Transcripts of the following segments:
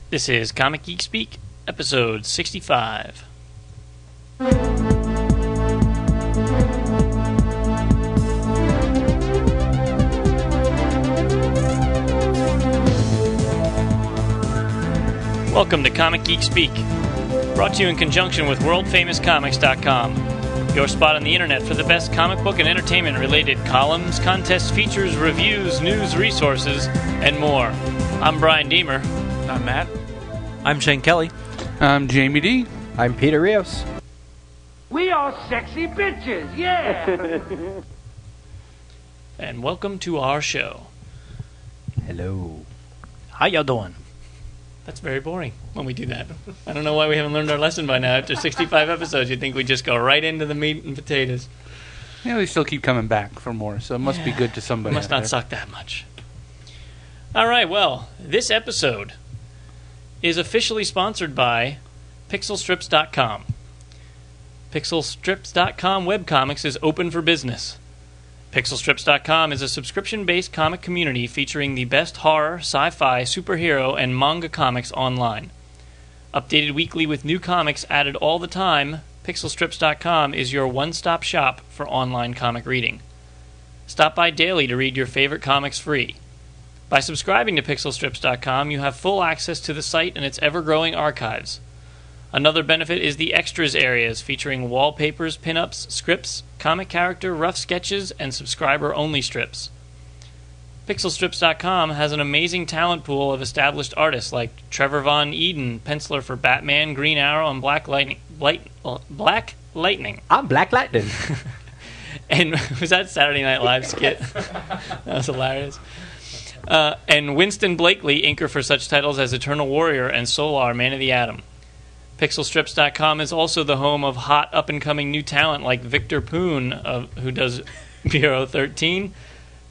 This is Comic Geek Speak, episode 65. Welcome to Comic Geek Speak, brought to you in conjunction with WorldFamousComics.com, your spot on the internet for the best comic book and entertainment-related columns, contests, features, reviews, news, resources, and more. I'm Brian Deemer. I'm Matt. I'm Shane Kelly. I'm Jamie D. I'm Peter Rios. We are sexy bitches, yeah! And welcome to our show. Hello. How y'all doing? That's very boring when we do that. I don't know why we haven't learned our lesson by now. After 65 episodes, you'd think we'd just go right into the meat and potatoes. Yeah, they still keep coming back for more, so it must be good to somebody. Must not suck that much. All right, well, this episode is officially sponsored by PixelStrips.com. PixelStrips.com webcomics is open for business. PixelStrips.com is a subscription-based comic community featuring the best horror, sci-fi, superhero, and manga comics online. Updated weekly with new comics added all the time, PixelStrips.com is your one-stop shop for online comic reading. Stop by daily to read your favorite comics free. By subscribing to PixelStrips.com, you have full access to the site and its ever-growing archives. Another benefit is the extras areas featuring wallpapers, pinups, scripts, comic character, rough sketches, and subscriber-only strips. PixelStrips.com has an amazing talent pool of established artists like Trevor Von Eden, penciler for Batman, Green Arrow, and Black Lightning. I'm Black Lightning. And was that Saturday Night Live skit? That was hilarious. And Winston Blakely, inker for such titles as Eternal Warrior and Solar, Man of the Atom. PixelStrips.com is also the home of hot up-and-coming new talent like Victor Poon, who does Bureau 13,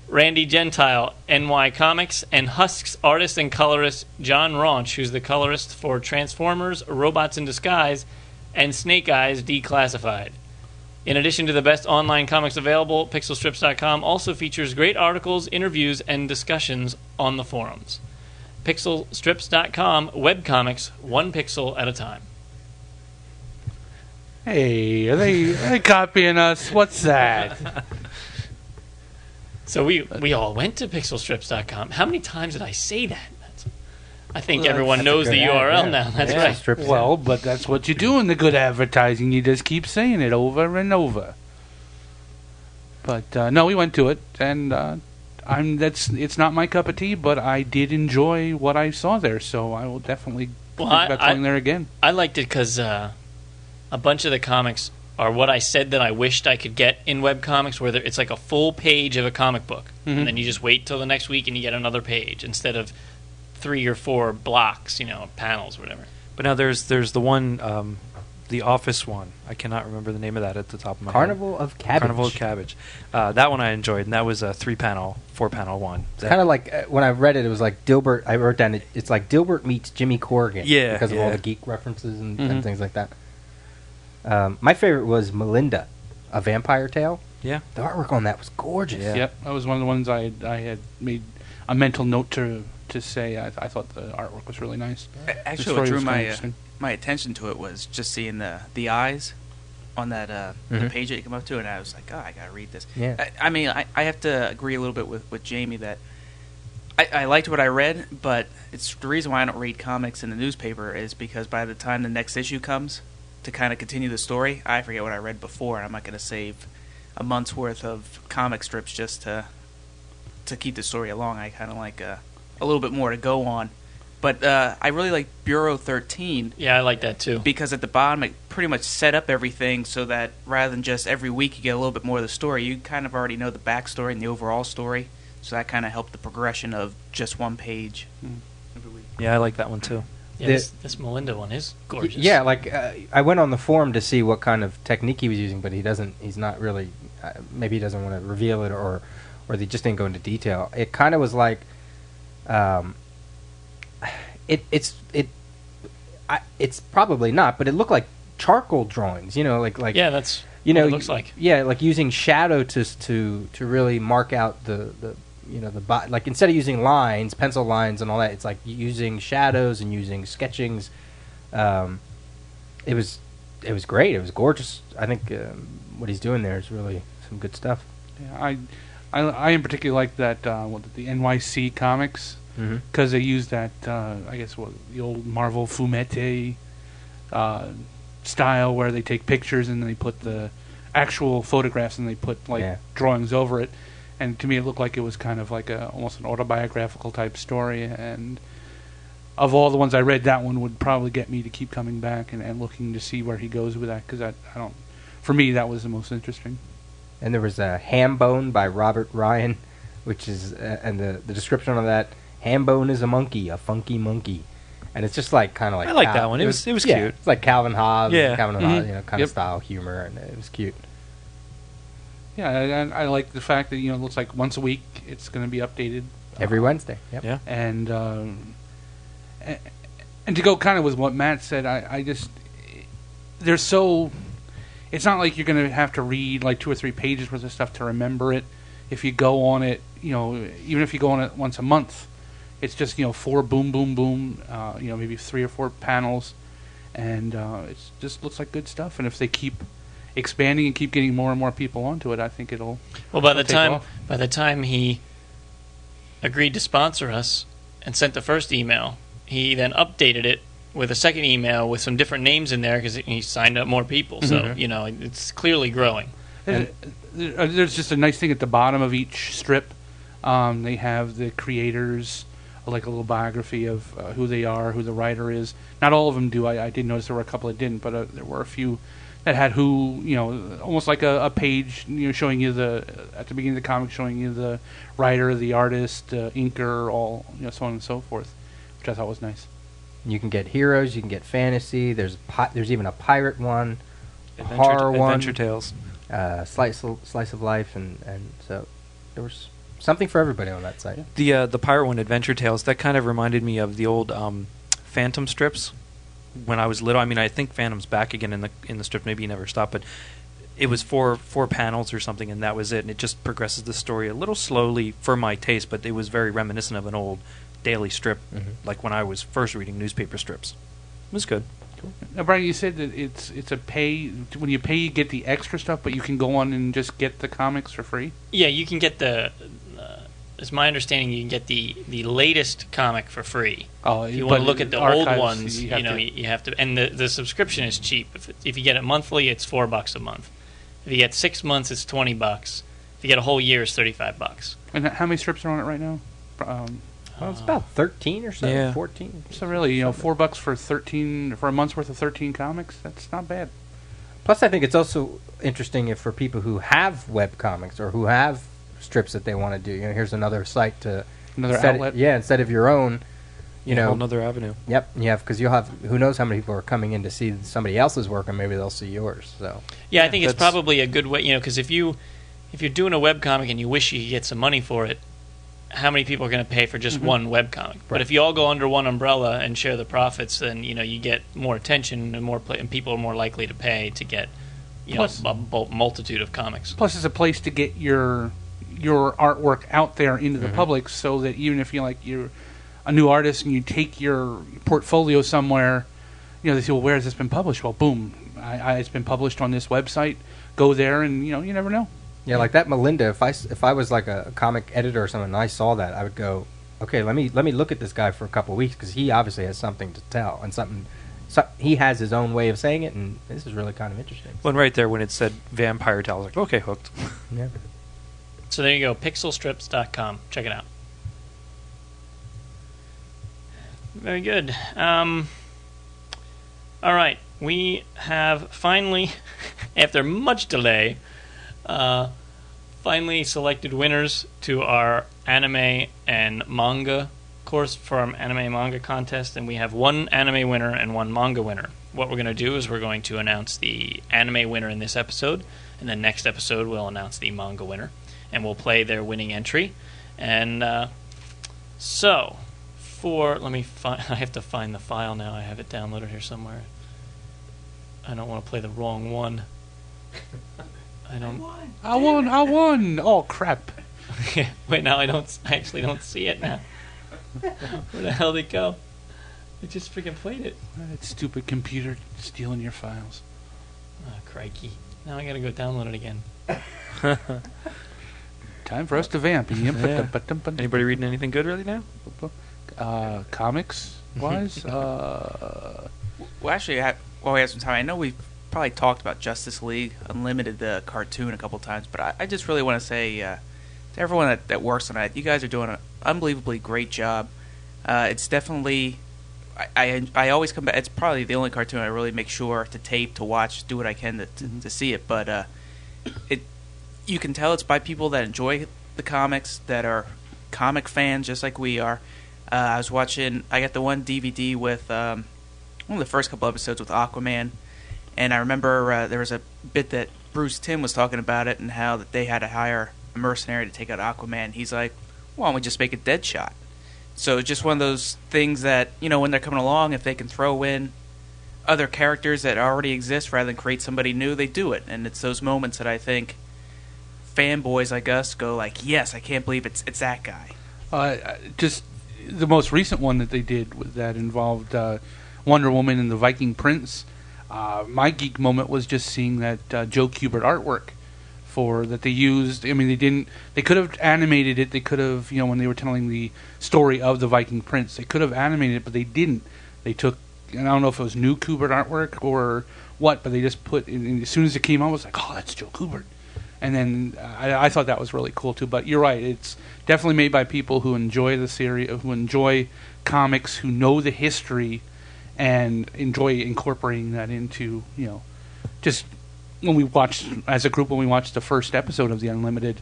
Randy Gentile, NY Comics, and Husk's artist and colorist John Raunch, who's the colorist for Transformers, Robots in Disguise, and Snake Eyes Declassified. In addition to the best online comics available, PixelStrips.com also features great articles, interviews, and discussions on the forums. PixelStrips.com webcomics, one pixel at a time. Hey, are they copying us? What's that? So we all went to PixelStrips.com. How many times did I say that? I think everyone knows the URL now. That's right. Well, but that's what you do in the good advertising. You just keep saying it over and over. But no, we went to it, and it's not my cup of tea, but I did enjoy what I saw there, so I will definitely think about going there again. I liked it because a bunch of the comics are what I said that I wished I could get in webcomics, where it's like a full page of a comic book, and then you just wait till the next week and you get another page instead of 3 or 4 blocks, panels, whatever. But now there's the one, the Office one. I cannot remember the name of that at the top of my head. Carnival of Cabbage. Carnival of Cabbage. That one I enjoyed, and that was a 3-panel, 4-panel one. It's kind of like, when I read it, it was like Dilbert. I wrote down, it's like Dilbert meets Jimmy Corrigan. Yeah. Because of all the geek references and things like that. My favorite was Melinda, A Vampire Tale. Yeah. The artwork on that was gorgeous. Yeah. Yep, that was one of the ones I had made a mental note to say I thought the artwork was really nice. Actually, what drew my attention to it was just seeing the eyes on that the page that you come up to, and I was like, oh, I gotta read this. Yeah. I mean, I have to agree a little bit with Jamie that I liked what I read, but it's the reason why I don't read comics in the newspaper is because by the time the next issue comes to kind of continue the story, I forget what I read before, and I'm not going to save a month's worth of comic strips just to keep the story along. I kind of like a little bit more to go on. But I really like Bureau 13. Yeah, I like that too. Because at the bottom it pretty much set up everything so that rather than just every week you get a little bit more of the story, you kind of already know the backstory and the overall story. So that kind of helped the progression of just one page every week. Yeah, I like that one too. Yeah, this Melinda one is gorgeous. Yeah, like I went on the forum to see what kind of technique he was using, but he's not really, maybe he doesn't want to reveal it or they just didn't go into detail. It kind of was like, it's probably not, but it looked like charcoal drawings, like yeah, that's what it looks like. Yeah, like using shadow to really mark out the like instead of using lines, pencil lines and all that, it's like using shadows and using sketchings. It was great. It was gorgeous. I think what he's doing there is really some good stuff. Yeah, I in particular like that the NYC comics because they use that I guess the old Marvel Fumete style where they take pictures and then they put the actual photographs and they put drawings over it. And to me, it looked like it was kind of like almost an autobiographical type story. And of all the ones I read, that one would probably get me to keep coming back and looking to see where he goes with that. Because for me, that was the most interesting. And there was a Ham Bone by Robert Ryan, which is and the description of that, Ham Bone is a monkey, a funky monkey. And it's just like kind of like I like that one. It was cute. It's like Calvin Hobbes, Calvin Hobbes, kind of style humor, and it was cute. Yeah, and I like the fact that it looks like once a week it's going to be updated every Wednesday. Yep. Yeah, and to go kind of with what Matt said, I just they're so. It's not like you're going to have to read like 2 or 3 pages worth of stuff to remember it. If you go on it, even if you go on it once a month, it's just 4 boom, boom, boom. Maybe 3 or 4 panels, and it just looks like good stuff. And if they keep expanding and keep getting more and more people onto it, I think it'll. Well, by the time he agreed to sponsor us and sent the first email, he then updated it with a second email with some different names in there because he signed up more people. So it's clearly growing. And there's just a nice thing at the bottom of each strip. They have the creators, like a little biography of who they are, who the writer is. Not all of them do. I did notice there were a couple that didn't, but there were a few that had who, almost like a page, showing you at the beginning of the comic, showing you the writer, the artist, inker, all, so on and so forth, which I thought was nice. You can get heroes, you can get fantasy. There's even a pirate one, horror one, Adventure Tales, slice of life, and so there was something for everybody on that site. The pirate one, Adventure Tales, that kind of reminded me of the old Phantom strips. When I was little, I think Phantom's back again in the strip. Maybe he never stopped, but it was four panels or something, and that was it. And it just progresses the story a little slowly for my taste, but it was very reminiscent of an old daily strip, like when I was first reading newspaper strips. It was good. Cool. Now, Brian, you said that it's a pay. When you pay, you get the extra stuff, but you can go on and just get the comics for free. Yeah, you can get it's my understanding you can get the latest comic for free. Oh, if you want to look at the old ones, you have to. And the subscription is cheap. If you get it monthly, it's $4 a month. If you get 6 months, it's $20. If you get a whole year, it's $35. And how many strips are on it right now? Well, it's about 13 or so, 14. So really, $4 for a month's worth of 13 comics. That's not bad. Plus, I think it's also interesting for people who have web comics or who have strips that they want to do. Here's another site another outlet. Instead of your own, another avenue. Yep, because you'll have who knows how many people are coming in to see somebody else's work, and maybe they'll see yours. So yeah, I think it's probably a good way. Because if you're doing a web comic and you wish you could get some money for it, how many people are going to pay for just one web comic? Right. But if you all go under one umbrella and share the profits, then you get more attention and people are more likely to pay to get a multitude of comics. Plus, it's a place to get your artwork out there into the public, so that even if you're a new artist and you take your portfolio somewhere, they say, well, where has this been published? Well, boom, it's been published on this website. Go there, and you never know. Yeah, like that Melinda. If I was like a comic editor or something, and I saw that, I would go, okay, let me look at this guy for a couple of weeks, because he obviously has something to tell and something. So he has his own way of saying it, and this is really kind of interesting. Well, right there when it said Vampire Tale, I was like, okay, hooked. Yeah. So there you go, pixelstrips.com. Check it out. Very good. All right, we have finally, after much delay, finally selected winners to our anime and manga course for our anime manga contest, and we have one anime winner and one manga winner. What we're going to do is we're going to announce the anime winner in this episode, and then next episode we'll announce the manga winner, and we'll play their winning entry. And let me find. I have to find the file now. I have it downloaded here somewhere. I don't want to play the wrong one. I won! Oh, crap. Wait, now I actually don't see it now. Where the hell did it go? It just freaking played it. That stupid computer stealing your files. Oh, crikey. Now I gotta go download it again. Time for us to vamp. Yeah. Anybody reading anything good really now? Comics wise? Well, actually, while we have some time, I know we've probably talked about Justice League Unlimited, the cartoon, a couple times, but I just really want to say to everyone that works on it, you guys are doing an unbelievably great job. It's definitely... I always come back. It's probably the only cartoon I really make sure to tape, to watch, do what I can to see it. But you can tell it's by people that enjoy the comics, that are comic fans, just like we are. I got the one DVD with one of the first couple episodes with Aquaman, and I remember there was a bit that Bruce Timm was talking about it and how that they had to hire a mercenary to take out Aquaman. He's like, "Why don't we just make a Deadshot?" So it's just one of those things that, when they're coming along, if they can throw in other characters that already exist rather than create somebody new, they do it. And it's those moments that I think fanboys like us go like, yes, I can't believe it's that guy. Just the most recent one that they did that involved Wonder Woman and the Viking Prince. My geek moment was just seeing that Joe Kubert artwork that they used. I mean, they could have animated it. They could have, when they were telling the story of the Viking Prince, they could have animated it, but they didn't. They took, and I don't know if it was new Kubert artwork or what, but they just put, and as soon as it came out, I was like, oh, that's Joe Kubert. And then I thought that was really cool too. But you're right, it's definitely made by people who enjoy the series, who enjoy comics, who know the history, and enjoy incorporating that into, just when we watched the first episode of the Unlimited,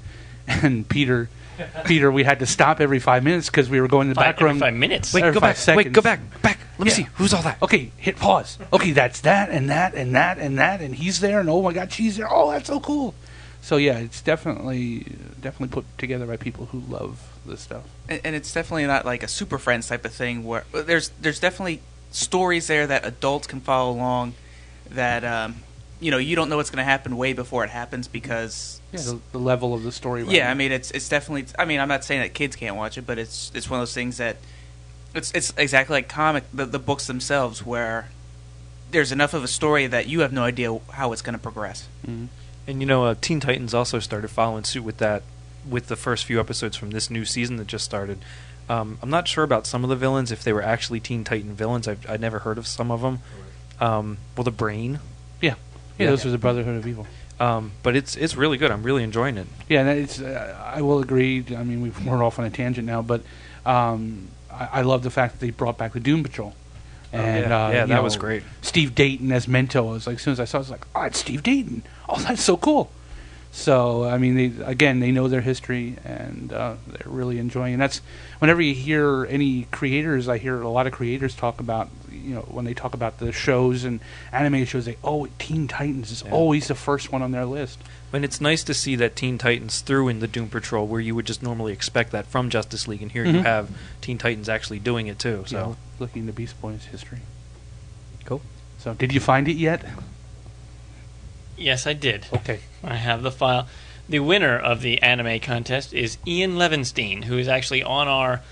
and Peter, we had to stop every 5 minutes because we were going to the back room. Every 5 minutes? Wait, go back. Seconds. Wait, go back. Let me see. Who's all that? Okay, hit pause. Okay, that's that, and that, and that, and that, and he's there, and oh my God, she's there. Oh, that's so cool. So yeah, it's definitely put together by people who love this stuff. And it's definitely not like a Super Friends type of thing where there's definitely stories there that adults can follow along that you don't know what's going to happen way before it happens because the level of the story. Right yeah, now. I mean it's definitely. I mean, I'm not saying that kids can't watch it, but it's one of those things that it's exactly like the books themselves, where there's enough of a story that you have no idea how it's going to progress. Mm-hmm. And Teen Titans also started following suit with that, with the first few episodes from this new season that just started. I'm not sure about some of the villains, if they were actually Teen Titan villains. I'd never heard of some of them. The Brain. Yeah, those are the Brotherhood of Evil. But it's really good. I'm really enjoying it. Yeah, and it's. I will agree. I mean, we're off on a tangent now, but I love the fact that they brought back the Doom Patrol. And, that was great. Steve Dayton as Mento. I was like, as soon as I saw it, I was like, oh, it's Steve Dayton. Oh, that's so cool. So, I mean, they know their history, and they're really enjoying it. And that's, whenever you hear any creators, I hear a lot of creators talk about, when they talk about the shows and anime shows, Teen Titans is always the first one on their list. And it's nice to see that Teen Titans threw in the Doom Patrol, where you would just normally expect that from Justice League, and here you have Teen Titans actually doing it too. So, looking into Beast Boy's history. Cool. So, did you find it yet? Yes, I did. Okay. I have the file. The winner of the anime contest is Ian Levinstein, who is actually on our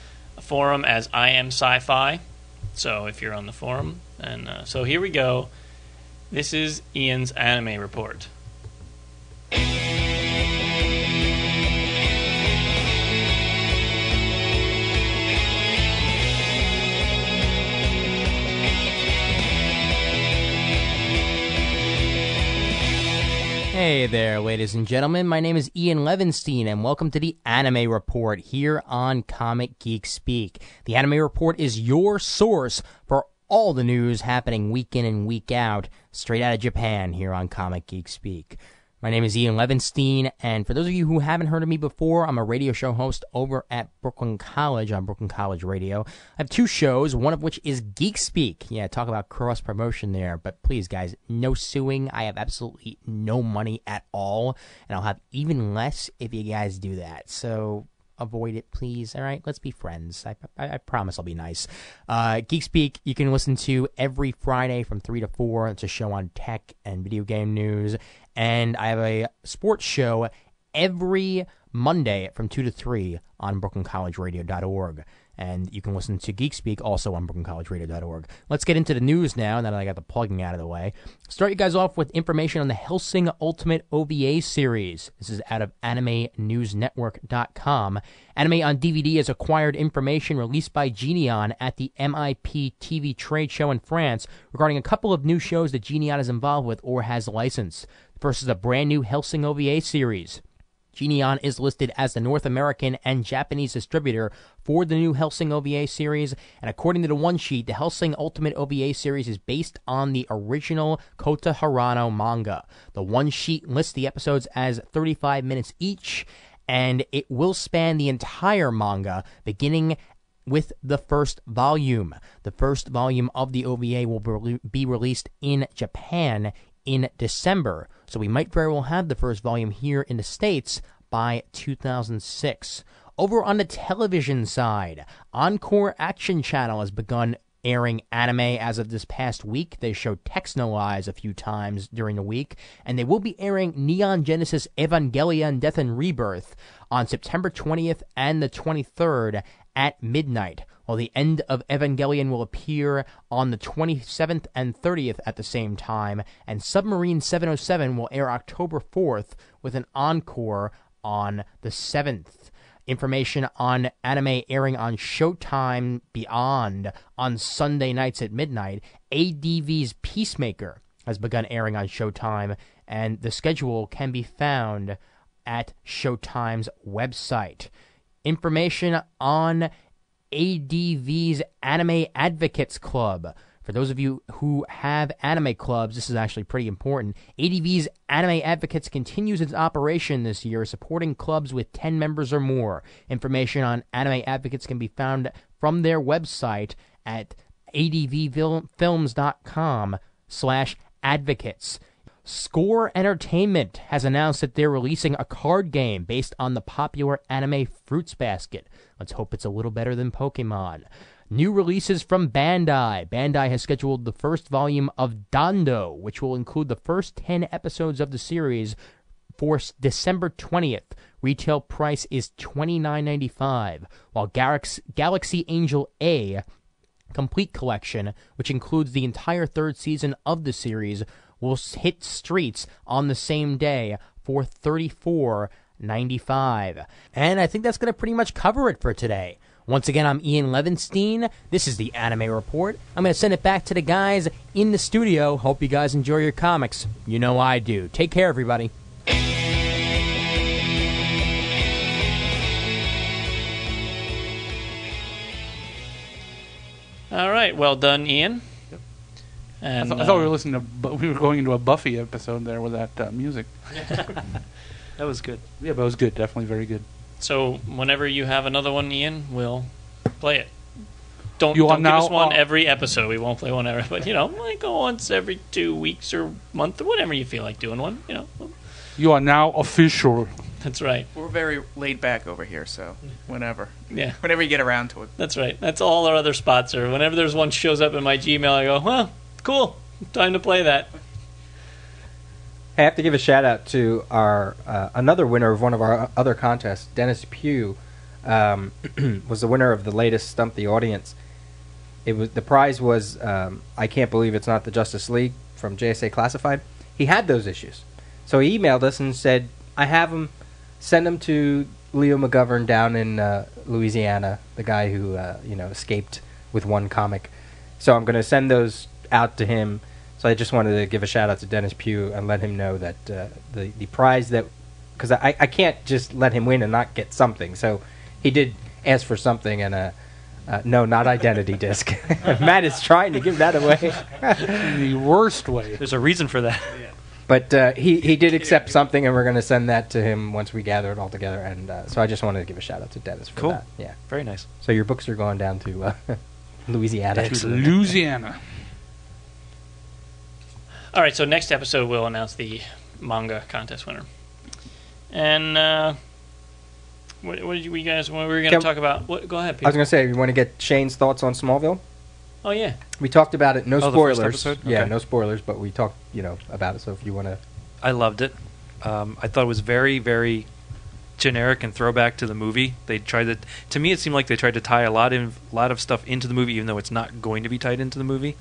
forum as I Am Sci-Fi. So if you're on the forum. And so here we go. This is Ian's anime report. Hey there, ladies and gentlemen. My name is Ian Levinstein, and welcome to the Anime Report here on Comic Geek Speak. The Anime Report is your source for all the news happening week in and week out, straight out of Japan here on Comic Geek Speak. My name is Ian Levinstein, and for those of you who haven't heard of me before, I'm a radio show host over at Brooklyn College on Brooklyn College Radio. I have two shows, one of which is Geek Speak. Yeah, talk about cross-promotion there, but please, guys, no suing. I have absolutely no money at all, and I'll have even less if you guys do that. So avoid it, please. All right, let's be friends. I promise I'll be nice. Geek Speak, you can listen to every Friday from 3 to 4. It's a show on tech and video game news. And I have a sports show every Monday from 2 to 3 on brooklyncollegeradio.org. And you can listen to Geek Speak also on brooklyncollegeradio.org. Let's get into the news now that I got the plugging out of the way. Start you guys off with information on the Hellsing Ultimate OVA series. This is out of AnimeNewsNetwork.com. Anime on DVD has acquired information released by Geneon at the MIP TV trade show in France regarding a couple of new shows that Geneon is involved with or has licensed. First is a brand new Hellsing OVA series. Geneon is listed as the North American and Japanese distributor for the new Hellsing OVA series, and according to the one sheet, the Hellsing Ultimate OVA series is based on the original Kota Harano manga. The one sheet lists the episodes as 35 minutes each, and it will span the entire manga, beginning with the first volume. The first volume of the OVA will be released in Japan in December, so we might very well have the first volume here in the States by 2006. Over on the television side, Encore Action Channel has begun airing anime as of this past week. They showed Texnoize a few times during the week, and they will be airing Neon Genesis Evangelion Death and Rebirth on September 20th and the 23rd at midnight, while the end of Evangelion will appear on the 27th and 30th at the same time, and Submarine 707 will air October 4th with an encore on the 7th. Information on anime airing on Showtime Beyond on Sunday nights at midnight. ADV's Peacemaker has begun airing on Showtime, and the schedule can be found at Showtime's website. Information on ADV's Anime Advocates Club. For those of you who have anime clubs, this is actually pretty important. ADV's Anime Advocates continues its operation this year, supporting clubs with 10 members or more. Information on Anime Advocates can be found from their website at advfilms.com/advocates. Score Entertainment has announced that they're releasing a card game based on the popular anime Fruits Basket. Let's hope it's a little better than Pokemon. New releases from Bandai. Bandai has scheduled the first volume of Dando, which will include the first 10 episodes of the series, for December 20th. Retail price is $29.95, while Galaxy Angel A Complete Collection, which includes the entire third season of the series, will hit streets on the same day for $34.95. And I think that's going to pretty much cover it for today. Once again, I'm Ian Levinstein. This is the Anime Report. I'm going to send it back to the guys in the studio. Hope you guys enjoy your comics. You know I do. Take care, everybody. All right, well done, Ian. Yep. And I thought we were listening to. We were going into a Buffy episode there with that music. That was good. Yeah, but it was good. Definitely very good. So whenever you have another one, Ian, we'll play it. Don't You are give now us one every episode. We won't play one every, but like once every 2 weeks or month or whatever you feel like doing one. You are now official. That's right. We're very laid back over here, so whenever. Yeah. Whenever you get around to it. That's right. That's all our other spots are. Whenever there's one shows up in my Gmail, I go, well, cool. Time to play that. I have to give a shout out to our another winner of one of our other contests. Dennis Pugh was the winner of the latest Stump the Audience. The prize was I Can't Believe It's Not the Justice League from JSA Classified. He had those issues, so he emailed us and said, "I have them. Send them to Leo McGovern down in Louisiana, the guy who escaped with one comic. So I'm going to send those out to him." So I just wanted to give a shout out to Dennis Pugh and let him know that the prize that, because I can't just let him win and not get something. So he did ask for something, and no, not identity disc. Matt is trying to give that away In the worst way. There's a reason for that. But he did accept something, and we're going to send that to him once we gather it all together. And so I just wanted to give a shout out to Dennis for that. Yeah, very nice. So your books are going down to Louisiana. To Louisiana. All right, so next episode we'll announce the manga contest winner. And what were we going to talk about? Go ahead, Peter. I was going to say, you want to get Shane's thoughts on Smallville? Oh, yeah. We talked about it. No spoilers. The first episode? Yeah, Okay. no spoilers, but we talked, about it. So if you want to... I loved it. I thought it was very, very generic and throwback to the movie. They tried to me, it seemed like they tried to tie a lot of stuff into the movie, even though it's not going to be tied into the movie.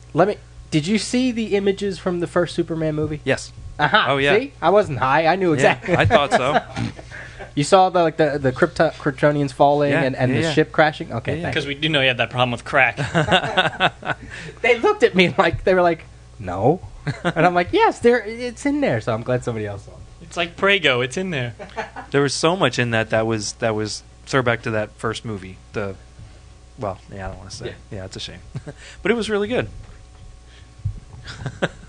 Did you see the images from the first Superman movie? Yes. Uh-huh. Oh, yeah. See? I wasn't high. I knew exactly. Yeah, I thought so. You saw the Kryptonians falling and the yeah. ship crashing? Okay, Yeah. thanks. Because we do know you had that problem with crack. They looked at me like, they were like, no. And I'm like, yes, it's in there. So I'm glad somebody else saw it. It's like Prego. It's in there. There was so much in that was throwback to that first movie. I don't want to say. Yeah, it's a shame. But it was really good.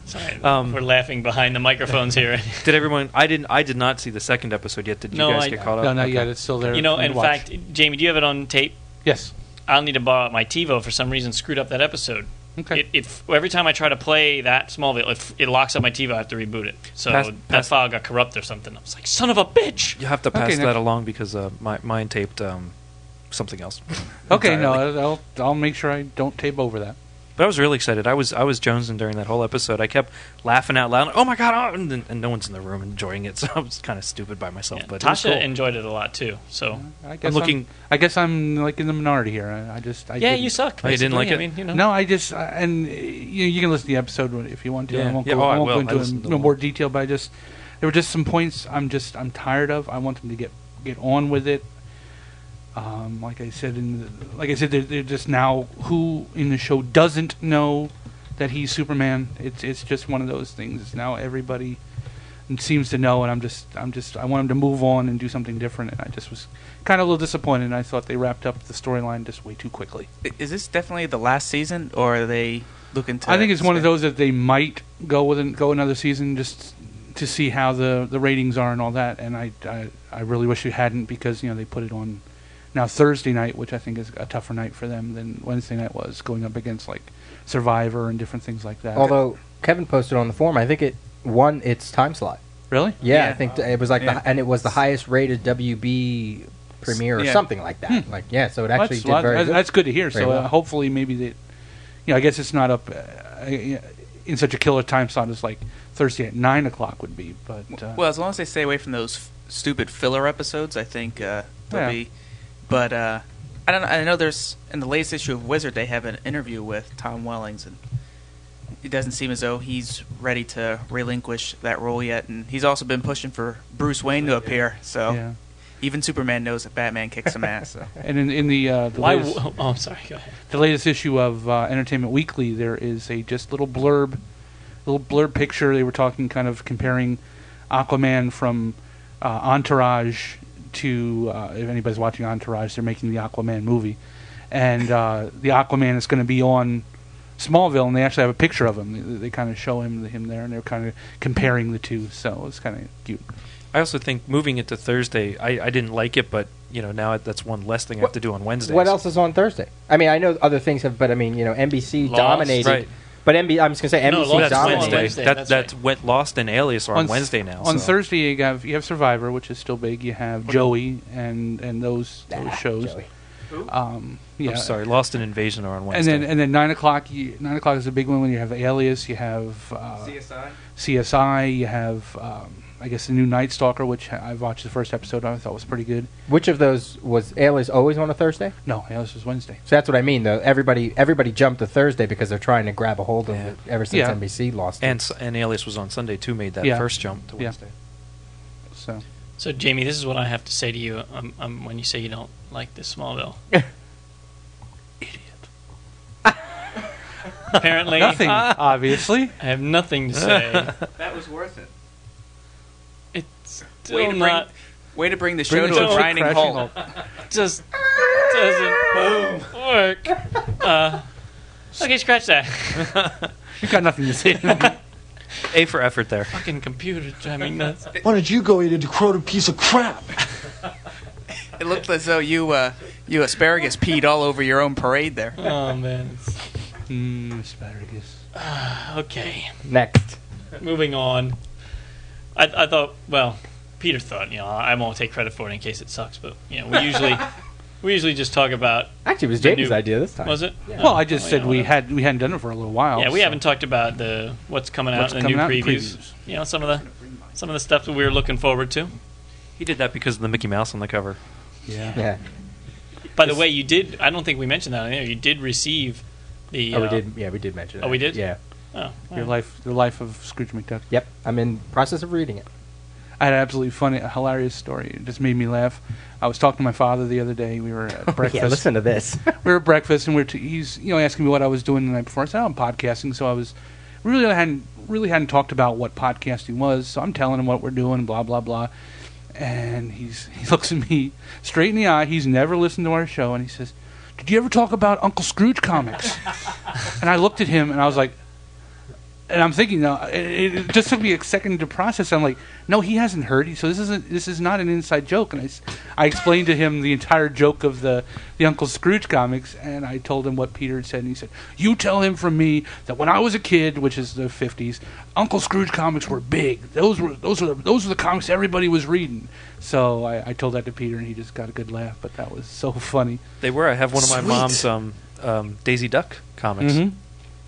Sorry, we're laughing behind the microphones here. Did everyone? I did not see the second episode yet. Did you guys get caught up? No, not Okay. yet. It's still there. You know, for me in to watch. fact, Jamie, do you have it on tape? Yes. I'll need to borrow it. My TiVo for some reason screwed up that episode. Okay. Every time I try to play that Smallville, it locks up my TiVo. I have to reboot it. So that file got corrupt or something. I was like, son of a bitch! You have to pass Okay, that along because mine taped something else. Okay, entirely. no, I'll make sure I don't tape over that. But I was really excited. I was jonesing during that whole episode. I kept laughing out loud. Oh my god! And no one's in the room enjoying it, so I was kind of stupid by myself. Yeah, But it was Tasha cool. enjoyed it a lot too. So I guess I'm like in the minority here. I you suck. Oh, you didn't basically. like it? I mean, you know. No, I just and you can listen to the episode if you want to. Yeah. I won't Yeah, go, oh, I I won't will. go I into listened to in them more all. detail, but there were just some points I'm tired of. I want them to get on with it. Like I said, they're just now who in the show doesn't know that he's Superman. It's just one of those things. Now everybody seems to know, and I want him to move on and do something different. And I just was kind of a little disappointed. And I thought they wrapped up the storyline just way too quickly. Is this definitely the last season, or are they looking to? I think it's one of those that they might go another season just to see how the ratings are and all that. And I really wish it hadn't, because they put it on now Thursday night, which I think is a tougher night for them than Wednesday night was, going up against like Survivor and different things like that. Although Kevin posted on the forum, I think it won its time slot. Really? Yeah, Yeah. I think it was like and it was the highest rated WB premiere or Yeah. something like that. So it actually did very good. That's good to hear. Very So well. hopefully maybe I guess it's not up in such a killer time slot as like Thursday at 9 o'clock would be. But Well, as long as they stay away from those stupid filler episodes, I think they'll Yeah. be. But I don't know. I know there's in the latest issue of Wizard they have an interview with Tom Wellings, and it doesn't seem as though he's ready to relinquish that role yet. And he's also been pushing for Bruce Wayne to appear. So yeah. even Superman knows that Batman kicks some ass. So. And in the Why? latest, I'm sorry. Go ahead. the latest issue of Entertainment Weekly, there is a just little blurb picture. They were talking, kind of comparing Aquaman from Entourage to if anybody's watching Entourage, they're making the Aquaman movie, and the Aquaman is going to be on Smallville, and they actually have a picture of him. They kind of show him there, and they're kind of comparing the two. So it's kind of cute. I also think moving it to Thursday, I didn't like it, but now that's one less thing I have to do on Wednesdays. What else is on Thursday? I mean, I know other things have, but I mean, NBC Lost. dominated. Right. But I'm just gonna say No, NBC Lost That's on dominated. Wednesday. Wednesday, that's That's Lost and Alias are on Wednesday now. On so. Thursday, you have Survivor, which is still big. You have Joey and those shows. Joey. Yeah. I'm sorry, Lost and Invasion are on Wednesday. And then 9 o'clock. 9 o'clock is a big one when you have Alias. You have CSI. You have I guess the new Night Stalker, which I watched the first episode. I thought was pretty good. Which of those was Alias always on a Thursday? No, Alias was Wednesday. So that's what I mean, though. Everybody jumped to Thursday because they're trying to grab a hold of it ever since Yeah. NBC lost it. and Alias was on Sunday too, made that Yeah. first jump to Yeah. Wednesday. So Jamie, this is what I have to say to you when you say you don't like this Smallville. Apparently, nothing, obviously. I have nothing to say. That was worth it. It's still not. Way to bring the show Bring to it a to a grinding crashing halt. Just doesn't work. Okay, scratch that. You got nothing to say. A for effort there. Fucking computer driving me nuts. Why don't you go eat a decrepit piece of crap? It looked as though you asparagus peed all over your own parade there. Oh man. Asparagus. Okay. Next. Moving on. I thought. Well, Peter thought. I won't take credit for it in case it sucks. But we usually just talk about. Actually, it was the Jamie's new- idea this time. Was it? Well, I just said we whatever. hadn't done it for a little while. Yeah, we so. haven't talked about what's coming out What's in the new coming out in previews. Some of the stuff that we were looking forward to. He did that because of the Mickey Mouse on the cover. Yeah. By the way, you did. I don't think we mentioned that on there. You did receive the. Oh, we did. Yeah, we did mention it. Oh, we did. Yeah. Oh, The life of Scrooge McDuck. Yep. I'm in process of reading it. I had an absolutely funny, hilarious story. It just made me laugh. I was talking to my father the other day. We were at breakfast. Yeah, listen to this. We were at breakfast, and he's asking me what I was doing the night before. I said, I'm podcasting. So I was really hadn't talked about what podcasting was. So I'm telling him what we're doing, blah blah blah. And he looks at me straight in the eye. He's never listened to our show, and he says, "Did you ever talk about Uncle Scrooge comics?" And I looked at him, and I was like, and I'm thinking, no, it just took me a second to process. I'm like, no, he hasn't heard. So this is not an inside joke. And I explained to him the entire joke of the Uncle Scrooge comics, and I told him what Peter had said. And he said, "You tell him from me that when I was a kid, which is the 50s, Uncle Scrooge comics were big. Those were the comics everybody was reading." So I told that to Peter, and he just got a good laugh. But that was so funny. They were. I have one of my mom's Daisy Duck comics. Mm-hmm.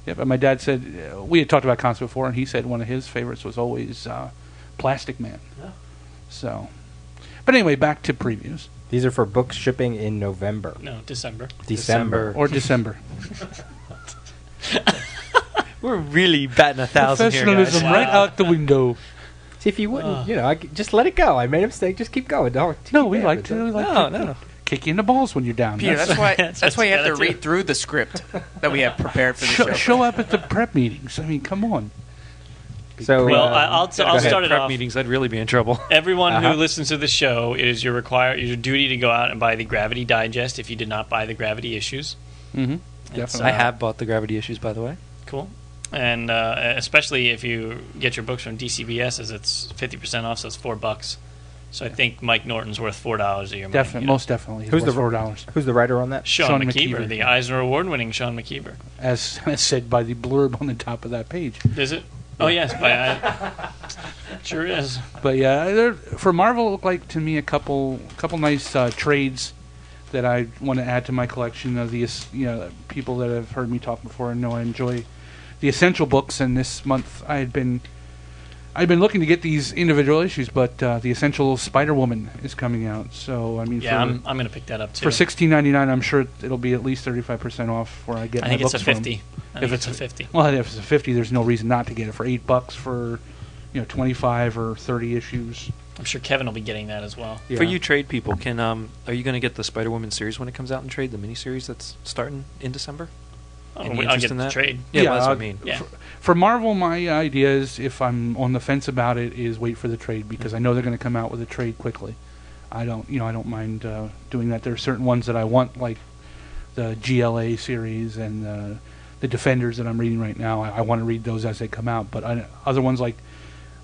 Yep, and my dad said, we had talked about comics before, and he said one of his favorites was always Plastic Man. Yeah. So, but anyway, back to previews. These are for books shipping in November. No, December. Or December. We're really batting 1,000 here, guys. Professionalism right out the window. See, if you wouldn't, just let it go. I made a mistake. Just keep going. We like to kick you in the balls when you're down. Peter, that's why you have to read through the script that we have prepared for the show. Show up at the prep meetings. I mean, come on. So, I'll start it prep off. meetings, I'd really be in trouble. Everyone who listens to the show, it is your duty to go out and buy the Gravity Digest if you did not buy the Gravity issues. Mm-hmm. Definitely. I have bought the Gravity issues, by the way. Cool. And especially if you get your books from DCBS, as it's 50% off, so it's $4. So I think Mike Norton's worth $4 a year. Most definitely. Who's the $4? Who's the writer on that? Sean McKeever, the Eisner Award-winning Sean McKeever. As said by the blurb on the top of that page. Is it? Oh yes, sure is. But yeah, for Marvel, it looked like to me a couple nice trades that I want to add to my collection of these. People that have heard me talk before and know I enjoy the Essential books. And this month I've been looking to get these individual issues, but the Essential Spider-Woman is coming out. So I mean, I'm going to pick that up too. For $16.99, I'm sure it'll be at least 35% off where I get my books from. I think it's a 50. Well, if it's a 50, there's no reason not to get it for $8 for 25 or 30 issues. I'm sure Kevin will be getting that as well. Yeah. For you trade people, are you going to get the Spider-Woman series when it comes out in trade, the miniseries that's starting in December? I'll get the trade. Yeah, well, that's what I mean. Yeah. For Marvel, my idea is, if I'm on the fence about it, is wait for the trade because I know they're going to come out with a trade quickly. I don't mind doing that. There are certain ones that I want, like the GLA series and the Defenders that I'm reading right now. I want to read those as they come out. But other ones like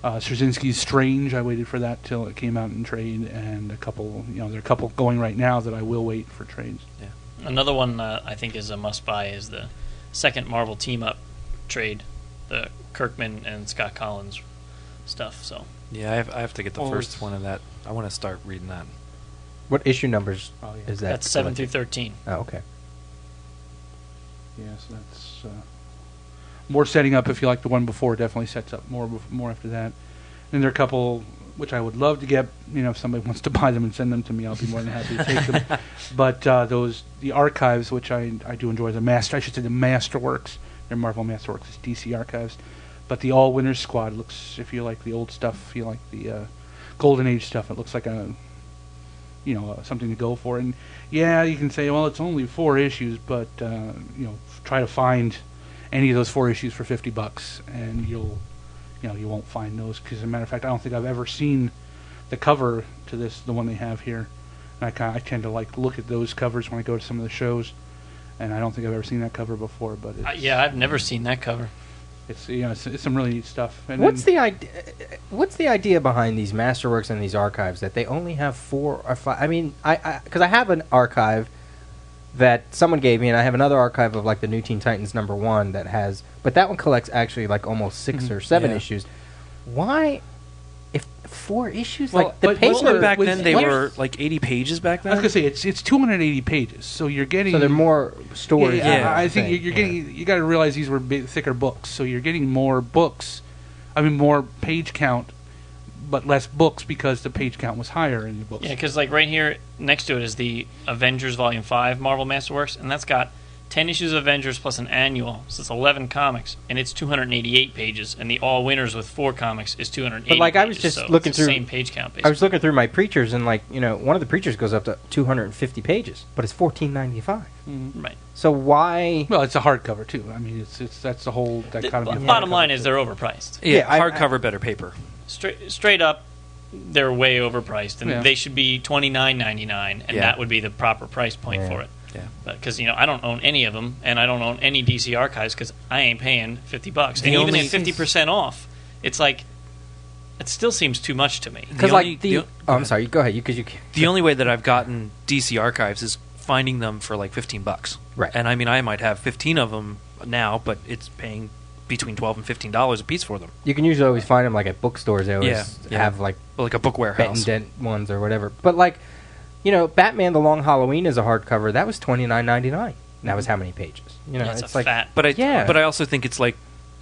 Straczynski's Strange, I waited for that till it came out in trade, and a couple, there are a couple going right now that I will wait for trades. Yeah. Another one I think is a must-buy is the second Marvel team-up trade, the Kirkman and Scott Collins stuff. So yeah, I have to get the first one of that. I want to start reading that. What issue numbers is that? That's 7 through 13. Oh, okay. Yes, that's more setting up. If you like the one before, it definitely sets up more after that. And there are a couple which I would love to get. If somebody wants to buy them and send them to me, I'll be more than happy to take them. But the archives, which I do enjoy, the Masterworks. They're Marvel Masterworks. It's DC Archives. But the All Winners Squad looks, if you like the old stuff, if you like the Golden Age stuff, it looks like something to go for. And yeah, you can say, well, it's only 4 issues, but try to find any of those 4 issues for $50, and you won't find those. Because as a matter of fact, I don't think I've ever seen the cover to the one they have here. And I tend to look at those covers when I go to some of the shows, and I don't think I've ever seen that cover before. But I've never seen that cover. It's some really neat stuff. And what's the idea behind these Masterworks and these archives that they only have 4 or 5? I mean, because I have an archive that someone gave me, and I have another archive of the New Teen Titans #1 that has, but that one collects actually almost 6 or 7 issues. Why? If 4 issues, the paper back then they were 80 pages back then. I was gonna say it's 280 pages, so you're getting. So they're more stories. Yeah, I think you're getting. You got to realize these were thicker books, so you're getting more books. I mean, more page count, but less books because the page count was higher in the books. Yeah, because like right here next to it is the Avengers Volume 5 Marvel Masterworks, and that's got 10 issues of Avengers plus an annual, so it's 11 comics, and it's 288 pages, and the All Winners with 4 comics is 280 But like pages, I was just so looking it's the through same page count, basically. I was looking through my Preachers, and like one of the Preachers goes up to 250 pages, but it's $14.95. Right. So why? Well, it's a hardcover too. I mean, it's that's the whole dichotomy. of Bottom hardcover, line is too. they're overpriced. Yeah, I- hardcover, better paper. Straight up, they're way overpriced, and Yeah. they should be $29.99, and Yeah. that would be the proper price point Yeah. for it. Yeah. Because I don't own any of them, and I don't own any DC archives because I ain't paying $50. And The even only- at 50% off, it's like it still seems too much to me. Because The like only- I'm sorry. Go ahead. Because you. The only way that I've gotten DC archives is finding them for like $15. Right. And I mean, I might have 15 of them now, but it's paying between $12 and $15 a piece for them. You can usually always find them like at bookstores. They always Yeah. have like Well, like a book Bet warehouse. and Dent ones or whatever. But like, Batman: The Long Halloween is a hardcover. That was $29.99. That was how many pages? Yeah, it's it's a like fat. But Yeah. but I also think it's like,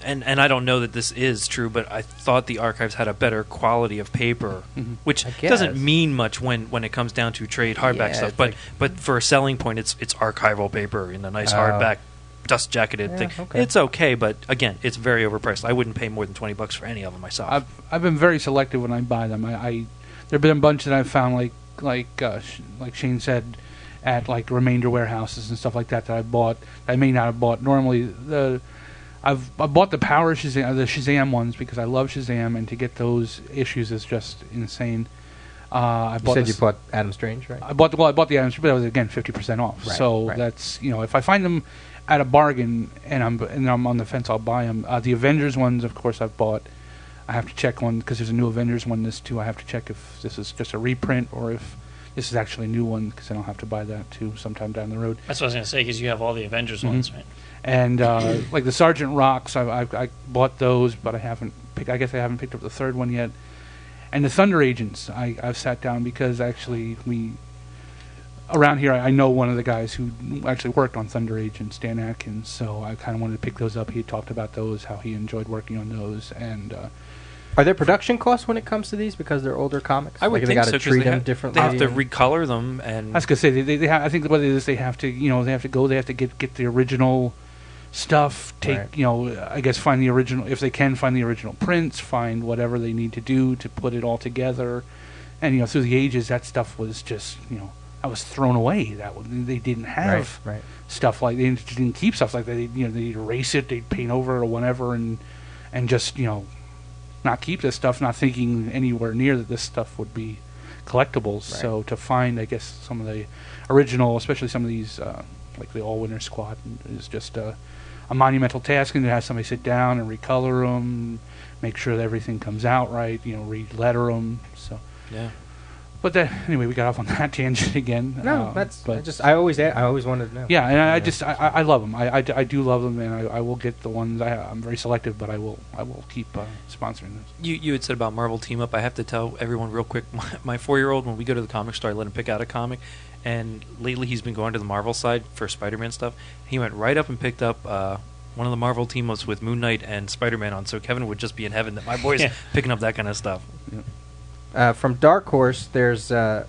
and I don't know that this is true, but I thought the archives had a better quality of paper, which I guess. doesn't mean much when it comes down to trade hardback Yeah, stuff. it's But like- but for a selling point, it's archival paper in a nice hardback, dust jacketed thing. okay. It's okay, but again, it's very overpriced. I wouldn't pay more than $20 for any of them myself. I've been very selective when I buy them. There've been a bunch that I've found like Shane said, at like remainder warehouses and stuff like that I bought. I may not have bought normally. I bought the Power Shazam, the Shazam ones because I love Shazam, and to get those issues is just insane. You said you bought Adam Strange, right? I bought the items, but that was again 50% off. Right, so right. that's if I find them at a bargain and I'm on the fence, I'll buy them. The Avengers ones, of course, I've bought. I have to check one because there's a new Avengers one. This too, I have to check if this is just a reprint or if this is actually a new one because then I'll have to buy that too sometime down the road. That's what I was going to say, because you have all the Avengers ones, right? And like the Sergeant Rocks, I bought those, but I guess I haven't picked up the third one yet. And the Thunder Agents, I've sat down because actually around here I know one of the guys who actually worked on Thunder Agents, Dan Atkins. So I kind of wanted to pick those up. He talked about those, how he enjoyed working on those, and. Are there production costs when it comes to these because they're older comics? I would like think they so got to 'cause treat them have, differently. They have to recolor them, and I was gonna say they have, I think what it is they have to they have to get the original stuff. Take Right. I guess find the original if they can find the original prints. Find whatever they need to do to put it all together. And through the ages that stuff was just that was thrown away. They didn't have right. stuff like they didn't keep stuff like that. They'd erase it, they'd paint over it or whatever, and just not keep this stuff, not thinking anywhere near that this stuff would be collectibles. Right. So to find, I guess, some of the original, especially some of these, like the All Winter Squad, is just a monumental task, and to have somebody sit down and recolor them, make sure that everything comes out right, re-letter them. So, yeah. but anyway, we got off on that tangent again. No, I always wanted to know. Yeah, and I love them. I do love them, and I will get the ones. I'm very selective, but I will keep sponsoring those. You had said about Marvel Team Up. I have to tell everyone real quick. My 4-year-old, when we go to the comic store, I let him pick out a comic, and lately he's been going to the Marvel side for Spider-Man stuff. He went right up and picked up one of the Marvel Team Ups with Moon Knight and Spider-Man on. So Kevin would just be in heaven that my boy's picking up that kind of stuff. Yeah. From Dark Horse, there's the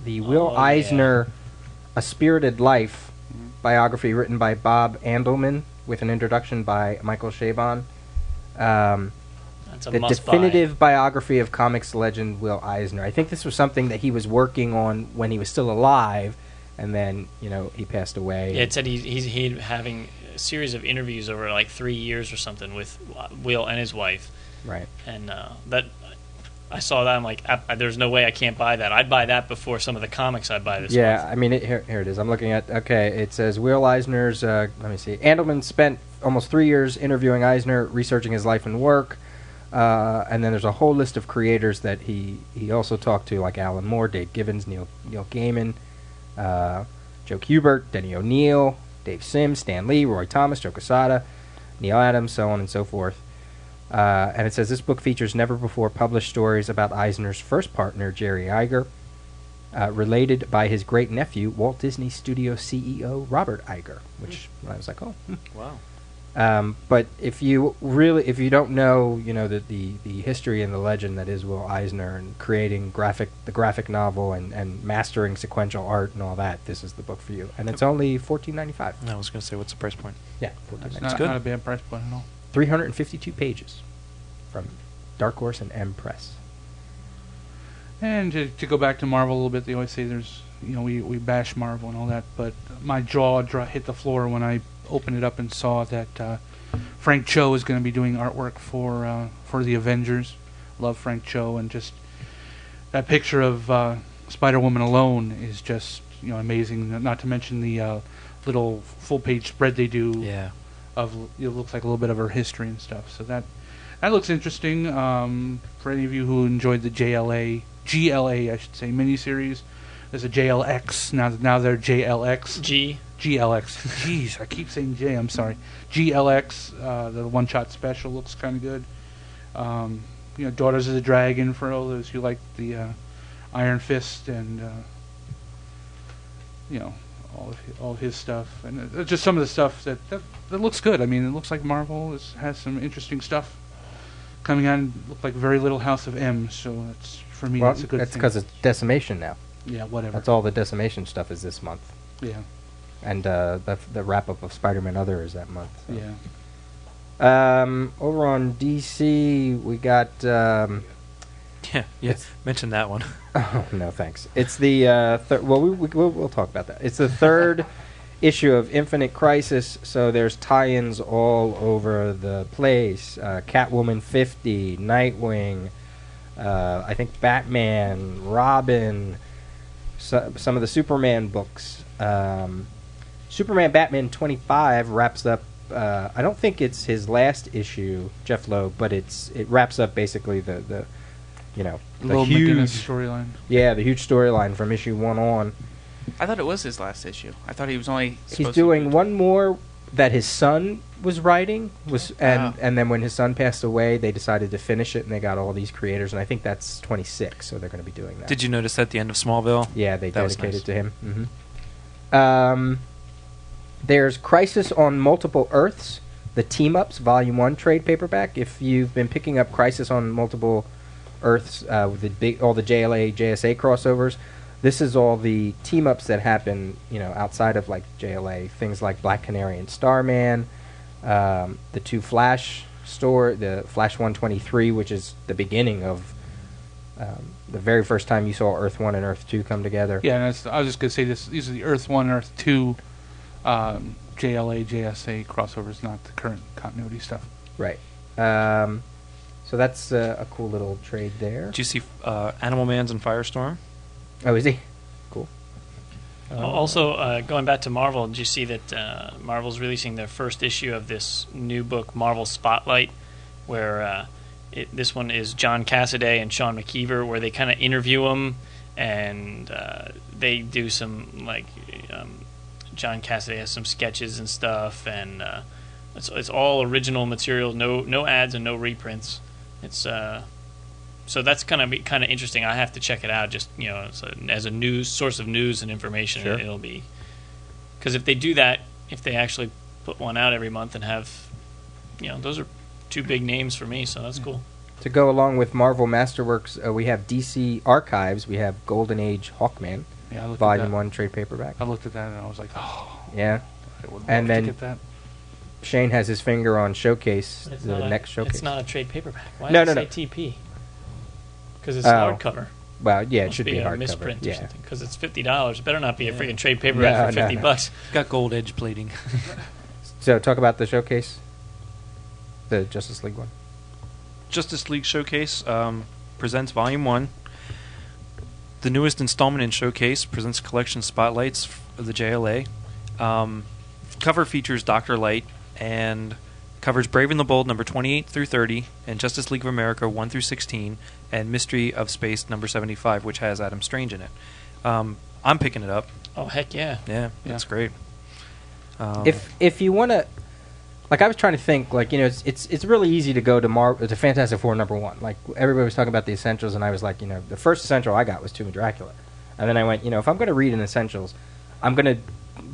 Will Eisner, A Spirited Life biography written by Bob Andelman with an introduction by Michael Chabon. That's a The must-buy. definitive biography of comics legend Will Eisner. I think this was something that he was working on when he was still alive, and then he passed away. Yeah, it said he's having a series of interviews over like 3 years or something with Will and his wife. Right. And that I saw that, I'm like, there's no way I can't buy that. I'd buy that before some of the comics I buy this Yeah, month. I mean, here it is. I'm looking at, it says Will Eisner's, let me see. Andelman spent almost 3 years interviewing Eisner, researching his life and work, and then there's a whole list of creators that he also talked to, like Alan Moore, Dave Gibbons, Neil Gaiman, Joe Kubert, Denny O'Neil, Dave Sims, Stan Lee, Roy Thomas, Joe Quesada, Neil Adams, so on and so forth. And it says this book features never-before-published stories about Eisner's first partner, Jerry Iger, related by his great-nephew, Walt Disney Studio CEO Robert Iger, which I was like, oh. Wow. But if you don't know, the history and the legend that is Will Eisner and creating the graphic novel and mastering sequential art and all that, this is the book for you. And it's only $14.95. I was going to say, what's the price point? Yeah, That's $14.95. not a bad price point at all. 352 pages from Dark Horse and M Press. And to go back to Marvel a little bit, they always say there's, we bash Marvel and all that, but my jaw hit the floor when I opened it up and saw that Frank Cho is going to be doing artwork for the Avengers. Love Frank Cho, and just that picture of Spider-Woman alone is just amazing. Not to mention the little full-page spread they do. Yeah. It looks like a little bit of her history and stuff. So that looks interesting. For any of you who enjoyed the GLA I should say miniseries, there's a JLX now. They're JLX. GLX. Jeez, I keep saying J. I'm sorry. GLX. The one-shot special looks kind of good. Daughters of the Dragon for all those who like the Iron Fist and all of his stuff, and just some of the stuff that looks good. I mean, it looks like Marvel has some interesting stuff coming out. Look like very little House of M. So that's for me. That's a good thing. That's because it's Decimation now. Yeah, whatever. That's all the Decimation stuff is this month. Yeah. And the wrap up of Spider-Man Other is that month. So. Yeah. Over on DC, we got. Mention that one. Oh no, thanks. It's the we'll talk about that. It's the third issue of Infinite Crisis, so there's tie-ins all over the place. Catwoman 50, Nightwing, I think Batman, Robin, some of the Superman books. Superman Batman 25 wraps up. I don't think it's his last issue, Jeff Loeb, but it wraps up basically the huge storyline. Yeah, the huge storyline from issue 1 on. I thought it was his last issue. I thought he was only. He's doing one more that his son was writing, and then when his son passed away, they decided to finish it, and they got all these creators, and I think that's 26, so they're going to be doing that. Did you notice at the end of Smallville? Yeah, they dedicated nice. to him. Mm-hmm. There's Crisis on Multiple Earths, the Team Ups Volume 1 trade paperback. If you've been picking up Crisis on Multiple Earths with all the JLA, JSA crossovers, this is all the team-ups that happen, outside of like JLA, things like Black Canary and Starman, the two Flash the Flash 123, which is the beginning of the very first time you saw Earth 1 and Earth 2 come together. Yeah, and I was just going to say these are the Earth 1 and Earth 2 JLA, JSA crossovers, not the current continuity stuff. Right. So that's a cool little trade there. Did you see Animal Man's and Firestorm? Oh, is he? Cool. Also, going back to Marvel, did you see that Marvel's releasing their first issue of this new book, Marvel Spotlight, where this one is John Cassaday and Sean McKeever, where they kind of interview them, and they do some, John Cassaday has some sketches and stuff, and it's all original material, no ads and no reprints. It's so that's kind of interesting. I have to check it out, just as a news source of news and information. Sure. It'll be, because if they do that, if they actually put one out every month and have, those are two big names for me, so that's cool. To go along with Marvel Masterworks, we have DC Archives. We have Golden Age Hawkman, Volume 1 trade paperback. I looked at that and I was like, oh. Yeah. I would love And to then get that. Shane has his finger on Showcase, next Showcase. It's not a trade paperback. Why No, does no, it say TP? Because it's hardcover. Well, yeah, it Must should be a hardcover. misprint or Yeah. something. Because it's $50. It better not be a freaking trade paperback for $50. It's got gold edge plating. So talk about the Showcase, the Justice League one. Justice League Showcase presents Volume 1. The newest installment in Showcase presents collection spotlights of the JLA. Cover features Dr. Light and covers Brave and the Bold number 28 through 30 and Justice League of America 1 through 16 and Mystery of Space number 75, which has Adam Strange in it. I'm picking it up. Oh, heck yeah. Yeah, that's great. If you want to, I was trying to think, it's really easy to go to Fantastic Four number 1. Like, everybody was talking about the essentials, and I was like, the first essential I got was Tomb of Dracula. And then I went, if I'm going to read an essentials, I'm going to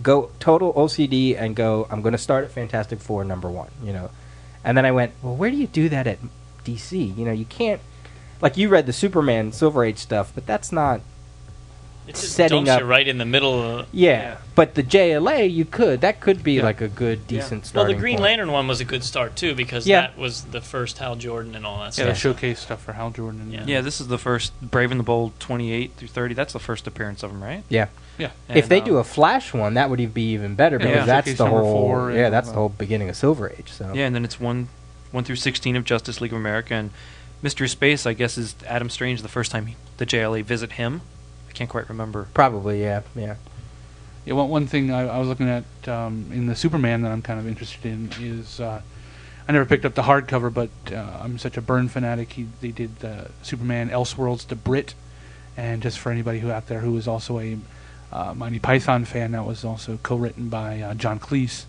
go total OCD and go, I'm going to start at Fantastic Four #1, you know. And then I went, well, where do you do that at DC? You know, you can't, like, you read the Superman Silver Age stuff, but that's not It just setting dumps up. you right in the middle of... Yeah, but the JLA, you could. That could be like a good, decent Well, starting the Green point. Lantern one was a good start, too, because that was the first Hal Jordan and all that Yeah, stuff. the showcase stuff for Hal Jordan. Yeah, this is the first Brave and the Bold 28 through 30. That's the first appearance of him, right? Yeah. Yeah. If they And, do a Flash one, that would be even better because Yeah. that's Showcase the number whole. 4 and That's all the whole beginning of Silver Age. So Yeah, and then it's 1 through 16 of Justice League of America, and Mystery Space, I guess, is Adam Strange the first time the JLA visit him. I can't quite remember. probably, yeah. Yeah, one thing I was looking at in the Superman that I'm kind of interested in is I never picked up the hardcover, but I'm such a Byrne fanatic. They did Superman Elseworlds to Brit, and just for anybody who out there who is also a Monty Python fan, that was also co-written by John Cleese.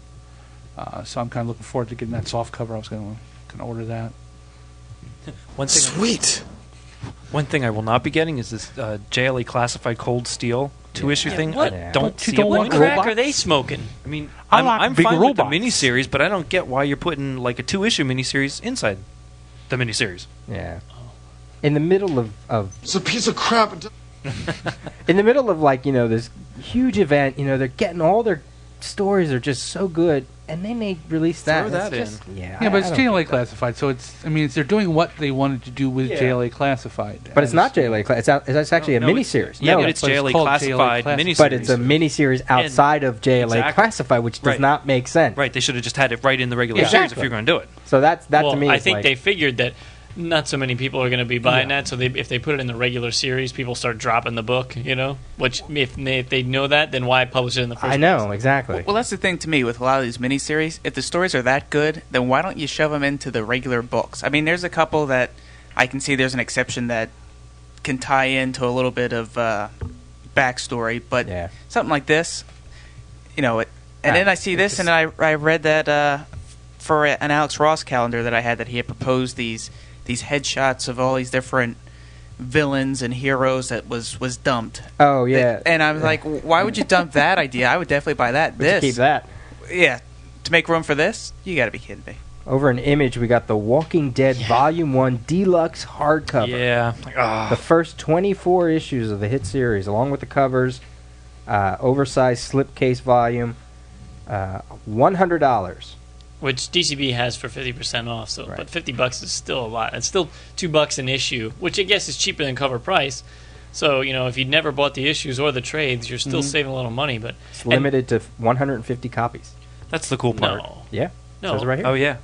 So I'm kind of looking forward to getting that soft cover. I was going to order that. Sweet. One thing I will not be getting is this JLA Classified Cold Steel 2-issue thing. what? I don't But you see don't it. want What crack robots? are they smoking? I mean, I like I'm big fine with the robots. miniseries, but I don't get why you're putting like a 2-issue miniseries inside the miniseries. yeah. In the middle of It's a piece of crap. in the middle of like this huge event, they're getting all their stories are just so good, and then they release that. Throw and that it's just, Yeah, Yeah, but I it's don't JLA get that. Classified, so they're doing what they wanted to do with JLA Classified. But it's not JLA. It's actually No, a it's- miniseries. Yeah, No, but it's but it's JLA called Classified JLA miniseries. but it's a miniseries outside of JLA Exactly. Classified, which does Right. not make sense. Right, they should have just had it right in the regular Yeah. series if Exactly. you're going to do it. So that Well, to me, I is think like, they figured that not so many people are going to be buying that, so if they put it in the regular series, people start dropping the book, which if they know that, then why publish it in the first I know exactly. Well, that's the thing to me with a lot of these miniseries. If the stories are that good, then why don't you shove them into the regular books? I mean, there's a couple that I can see there's an exception that can tie into a little bit of backstory, but Yeah. something like this, and then I see this, and I read that for an Alex Ross calendar that I had, that he had proposed these headshots of all these different villains and heroes that was dumped. Oh yeah. And I was like, why would you dump that idea? I would definitely buy that. But to keep that. Yeah, to make room for this? You got to be kidding me. Over in Image, we got the Walking Dead Volume 1 Deluxe hardcover. Yeah. The first 24 issues of the hit series, along with the covers, oversized slipcase volume, $100. which DCB has for 50% off. So, Right. but $50 is still a lot. It's still $2 an issue, which I guess is cheaper than cover price. So, if you'd never bought the issues or the trades, you're still saving a little money. But It's limited to 150 copies. That's the cool part. no, Yeah. no, Says it right here. Oh, yeah.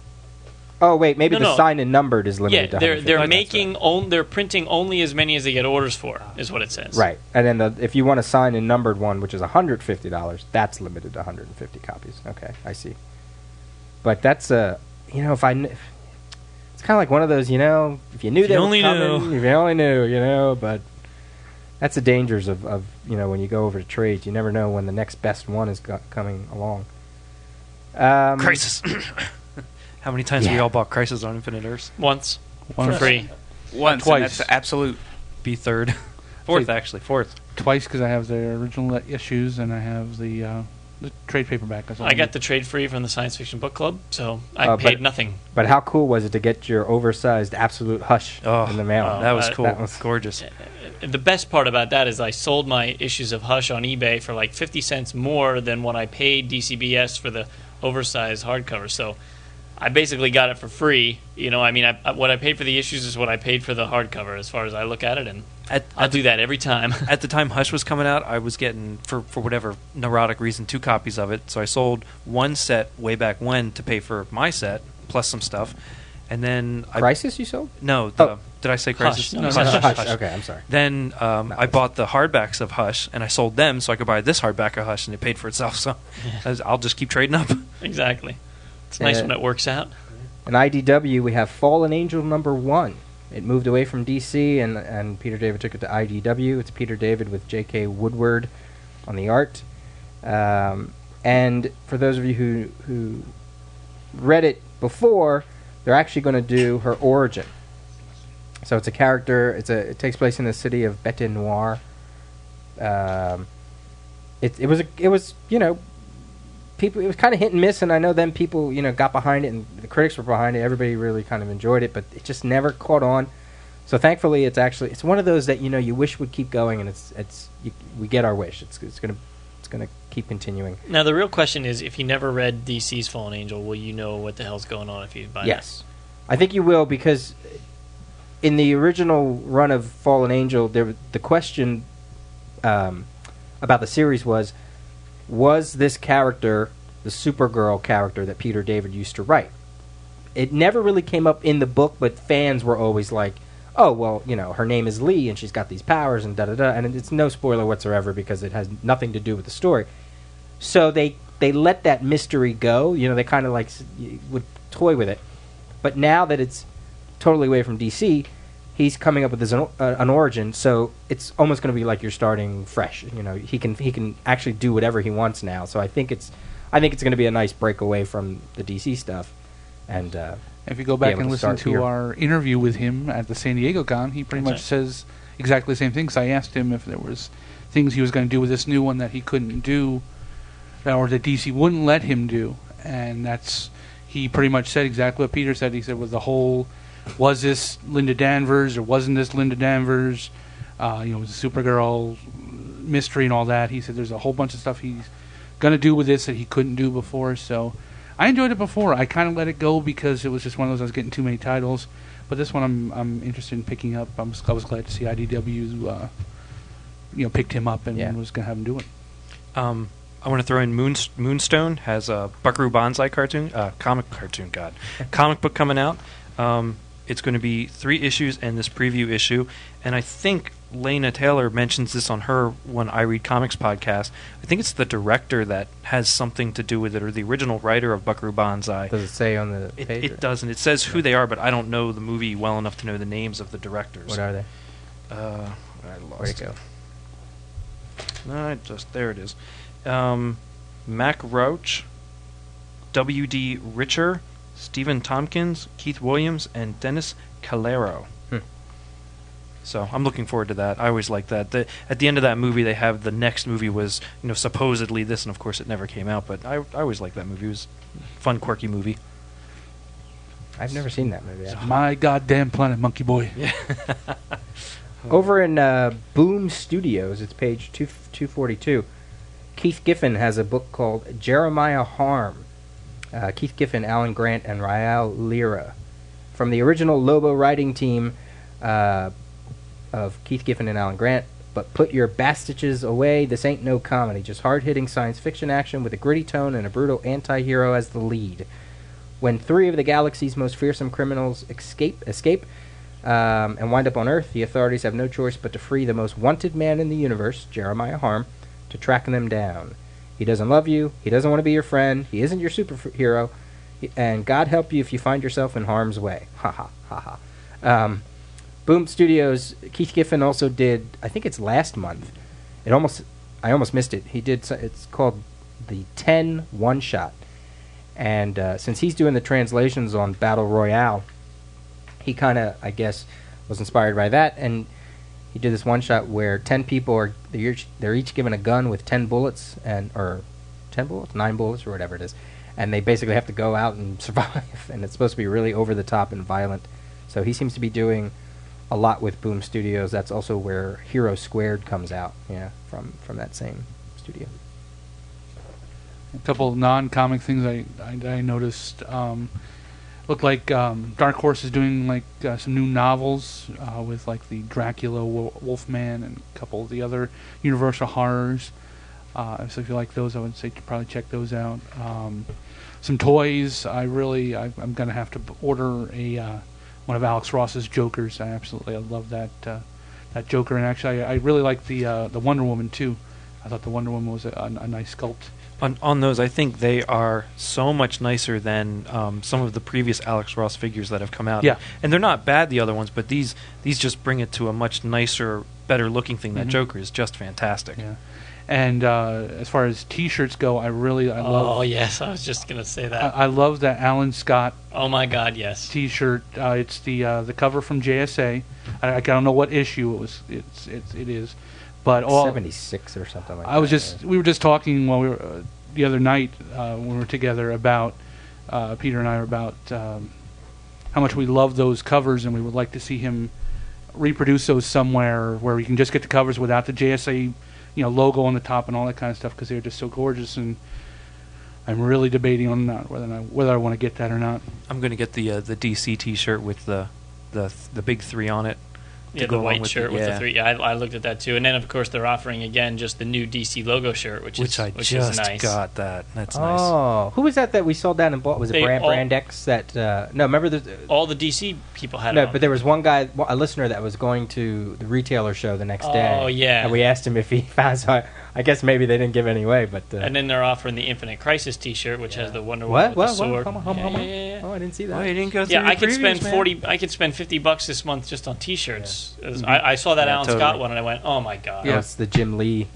Oh wait, maybe No, the signed and numbered is yeah, limited to they're 150. they're printing only as many as they get orders for, is what it says. Right, and then if you want a signed and numbered one, which is $150, that's limited to 150 copies. Okay, I see. But that's it's kind of like one of those, if you knew If they you were only coming, knew. if you only knew, but that's the dangers of when you go over to trades, you never know when the next best one is coming along. Crisis. How many times have we Yeah. all bought Crisis on Infinite Earths? Once for Once. free. Once, Twice. and that's absolute. Be third. Fourth, Say- actually. Fourth. Twice because I have the original issues and I have the trade paperback. That's all I need. got the trade free from the Science Fiction Book Club, so I But- paid nothing. But how cool was it to get your oversized Absolute Hush in the mail? That was that cool. was- Gorgeous. The best part about that is I sold my issues of Hush on eBay for like 50 cents more than what I paid DCBS for the oversized hardcover. So I basically got it for free. What I paid for the issues is what I paid for the hardcover, as far as I look at it, and I'll do that every time. At the time Hush was coming out, I was getting, for whatever neurotic reason, 2 copies of it. So I sold one set way back when to pay for my set, plus some stuff. And then Crisis you sold? No, did I say Crisis? Hush. No, Hush, Hush. Hush. Hush. Okay, I'm sorry. Then I bought the hardbacks of Hush, and I sold them so I could buy this hardback of Hush, and it paid for itself. So I'll just keep trading up. Exactly. It's nice when it works out. In IDW, we have Fallen Angel #1. It moved away from DC, and Peter David took it to IDW. It's Peter David with J.K. Woodward on the art. And for those of you who read it before, they're actually going to do her origin. So it's a character. It takes place in the city of Bete Noire. It was people, it was kind of hit and miss, and I know then people, got behind it, and the critics were behind it. Everybody really kind of enjoyed it, but it just never caught on. So thankfully, it's one of those that you wish would keep going, and we get our wish. It's gonna keep continuing. Now the real question is, if you never read DC's Fallen Angel, will you know what the hell's going on if you buy it? Yes, I think you will, because in the original run of Fallen Angel, the question about the series was this character the Supergirl character that Peter David used to write? It never really came up in the book, but fans were always like, oh, well, her name is Lee, and she's got these powers, and da-da-da, and it's no spoiler whatsoever because it has nothing to do with the story. So they let that mystery go. They kind of would toy with it. But now that it's totally away from DC, he's coming up with an origin, so it's almost going to be like you're starting fresh. He can actually do whatever he wants now. So I think it's going to be a nice break away from the DC stuff. And if you go back and listen to our interview with him at the San Diego Con, he pretty much says exactly the same things. I asked him if there was things he was going to do with this new one that he couldn't do, or that DC wouldn't let him do, and he pretty much said exactly what Peter said. He said, "Was was this Linda Danvers or wasn't this Linda Danvers? Was a Supergirl mystery and all that." He said there's a whole bunch of stuff he's going to do with this that he couldn't do before. So I enjoyed it before. I kind of let it go because it was just one of those I was getting too many titles. But this one I'm interested in picking up. I was glad to see IDW picked him up and was going to have him do it. I want to throw in Moonstone has a Buckaroo Banzai comic book coming out. It's going to be 3 issues and this preview issue, and I think Lena Taylor mentions this on her When I Read Comics podcast. I think it's the director that has something to do with it, or the original writer of Buckaroo Banzai. Does it say on the page? It doesn't. It says who they are, but I don't know the movie well enough to know the names of the directors. What are they? I lost Where'd it go? There it is. Mac Roach, W.D. Richer, Stephen Tompkins, Keith Williams, and Dennis Calero. So I'm looking forward to that. I always like that. At the end of that movie, they have the next movie was supposedly this, and of course it never came out. But I always liked that movie. It was a fun, quirky movie. I've never seen that movie. My goddamn planet, Monkey Boy. Yeah. Over in Boom Studios, it's page 242. Keith Giffen has a book called Jeremiah Harm. Keith Giffen, Alan Grant, and Rael Lira. From the original Lobo writing team of Keith Giffen and Alan Grant. But put your bastages away. This ain't no comedy. Just hard-hitting science fiction action with a gritty tone and a brutal anti-hero as the lead. When 3 of the galaxy's most fearsome criminals escape and wind up on Earth, the authorities have no choice but to free the most wanted man in the universe, Jeremiah Harm, to track them down. He doesn't love you. He doesn't want to be your friend. He isn't your superhero. And God help you if you find yourself in harm's way. Ha ha ha ha. Boom Studios, Keith Giffen also did, I think it's last month. I almost missed it. He did, it's called the 10 One-Shot. And since he's doing the translations on Battle Royale, he kind of, I guess, was inspired by that. And he did this one-shot where 10 people they're each given a gun with 10 bullets, or 10 bullets? 9 bullets, or whatever it is. And they basically have to go out and survive. And it's supposed to be really over-the-top and violent. So he seems to be doing a lot with Boom Studios. That's also where Hero Squared comes out, from that same studio. A couple of non-comic things I noticed. Looked like Dark Horse is doing some new novels with the Dracula, Wolfman, and a couple of the other Universal horrors. So if you like those, I would say probably check those out. Some toys. I'm gonna have to order one of Alex Ross's Jokers. I love that Joker, and actually I really like the Wonder Woman too. I thought the Wonder Woman was a nice sculpt. On those, I think they are so much nicer than some of the previous Alex Ross figures that have come out. Yeah. And they're not bad, the other ones, but these just bring it to a much nicer, better-looking thing. That Joker is just fantastic. Yeah. And as far as T-shirts go, I love... Oh, yes, I was just going to say that. I love that Alan Scott... Oh, my God, yes. T-shirt. It's the cover from JSA. I don't know what issue it is. But all 76 or something like that. We were just talking while we were the other night when we were together about Peter and I were about how much we love those covers, and we would like to see him reproduce those somewhere where we can just get the covers without the JSA, logo on the top and all that kind of stuff, because they're just so gorgeous. And I'm really debating on whether I want to get that or not. I'm going to get the DC T-shirt with the big 3 on it. Yeah, the white shirt with the 3. Yeah, I looked at that too. And then, of course, they're offering again just the new DC logo shirt, which is nice. Got that. That's nice. Oh, who was that we saw down and bought? Was it Brand X? That no, remember all the DC people had. No, it on. but there was one guy, a listener, that was going to the retailer show the next day. Oh yeah. And we asked him if he found. So I guess maybe they didn't give any away, but. And then they're offering the Infinite Crisis T-shirt, which has the Wonder Woman with the sword. Come on. Yeah. Oh, I didn't see that. Oh, you didn't go through I could previews, spend man? I could spend $50 this month just on T-shirts. I saw that Alan totally. Scott one and I went, oh my god. Yeah, it's the Jim Lee,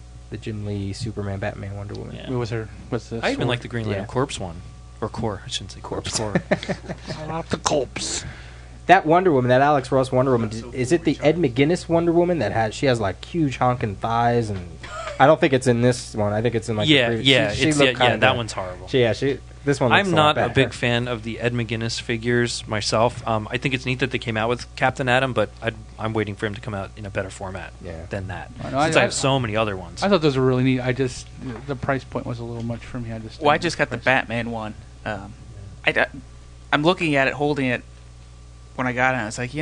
Superman, Batman, Wonder Woman. Yeah. What was her? What's the? I even like the Green Lantern Yeah. Corpse one, or Core. I shouldn't say Corpse. Core. I like the corpse. That Wonder Woman, that Alex Ross Wonder Woman, is it the Ed McGuinness Wonder Woman that she has like huge honking thighs, and I don't think it's in this one. I think it's in like the previous. That one's horrible. This one. Looks I'm not a lot big better. fan of the Ed McGuinness figures myself. I think it's neat that they came out with Captain Atom, but I'm waiting for him to come out in a better format than that. Since I have so many other ones. I thought those were really neat. The price point was a little much for me. I just got the Batman one. I'm looking at it, holding it when I got it. And it's like,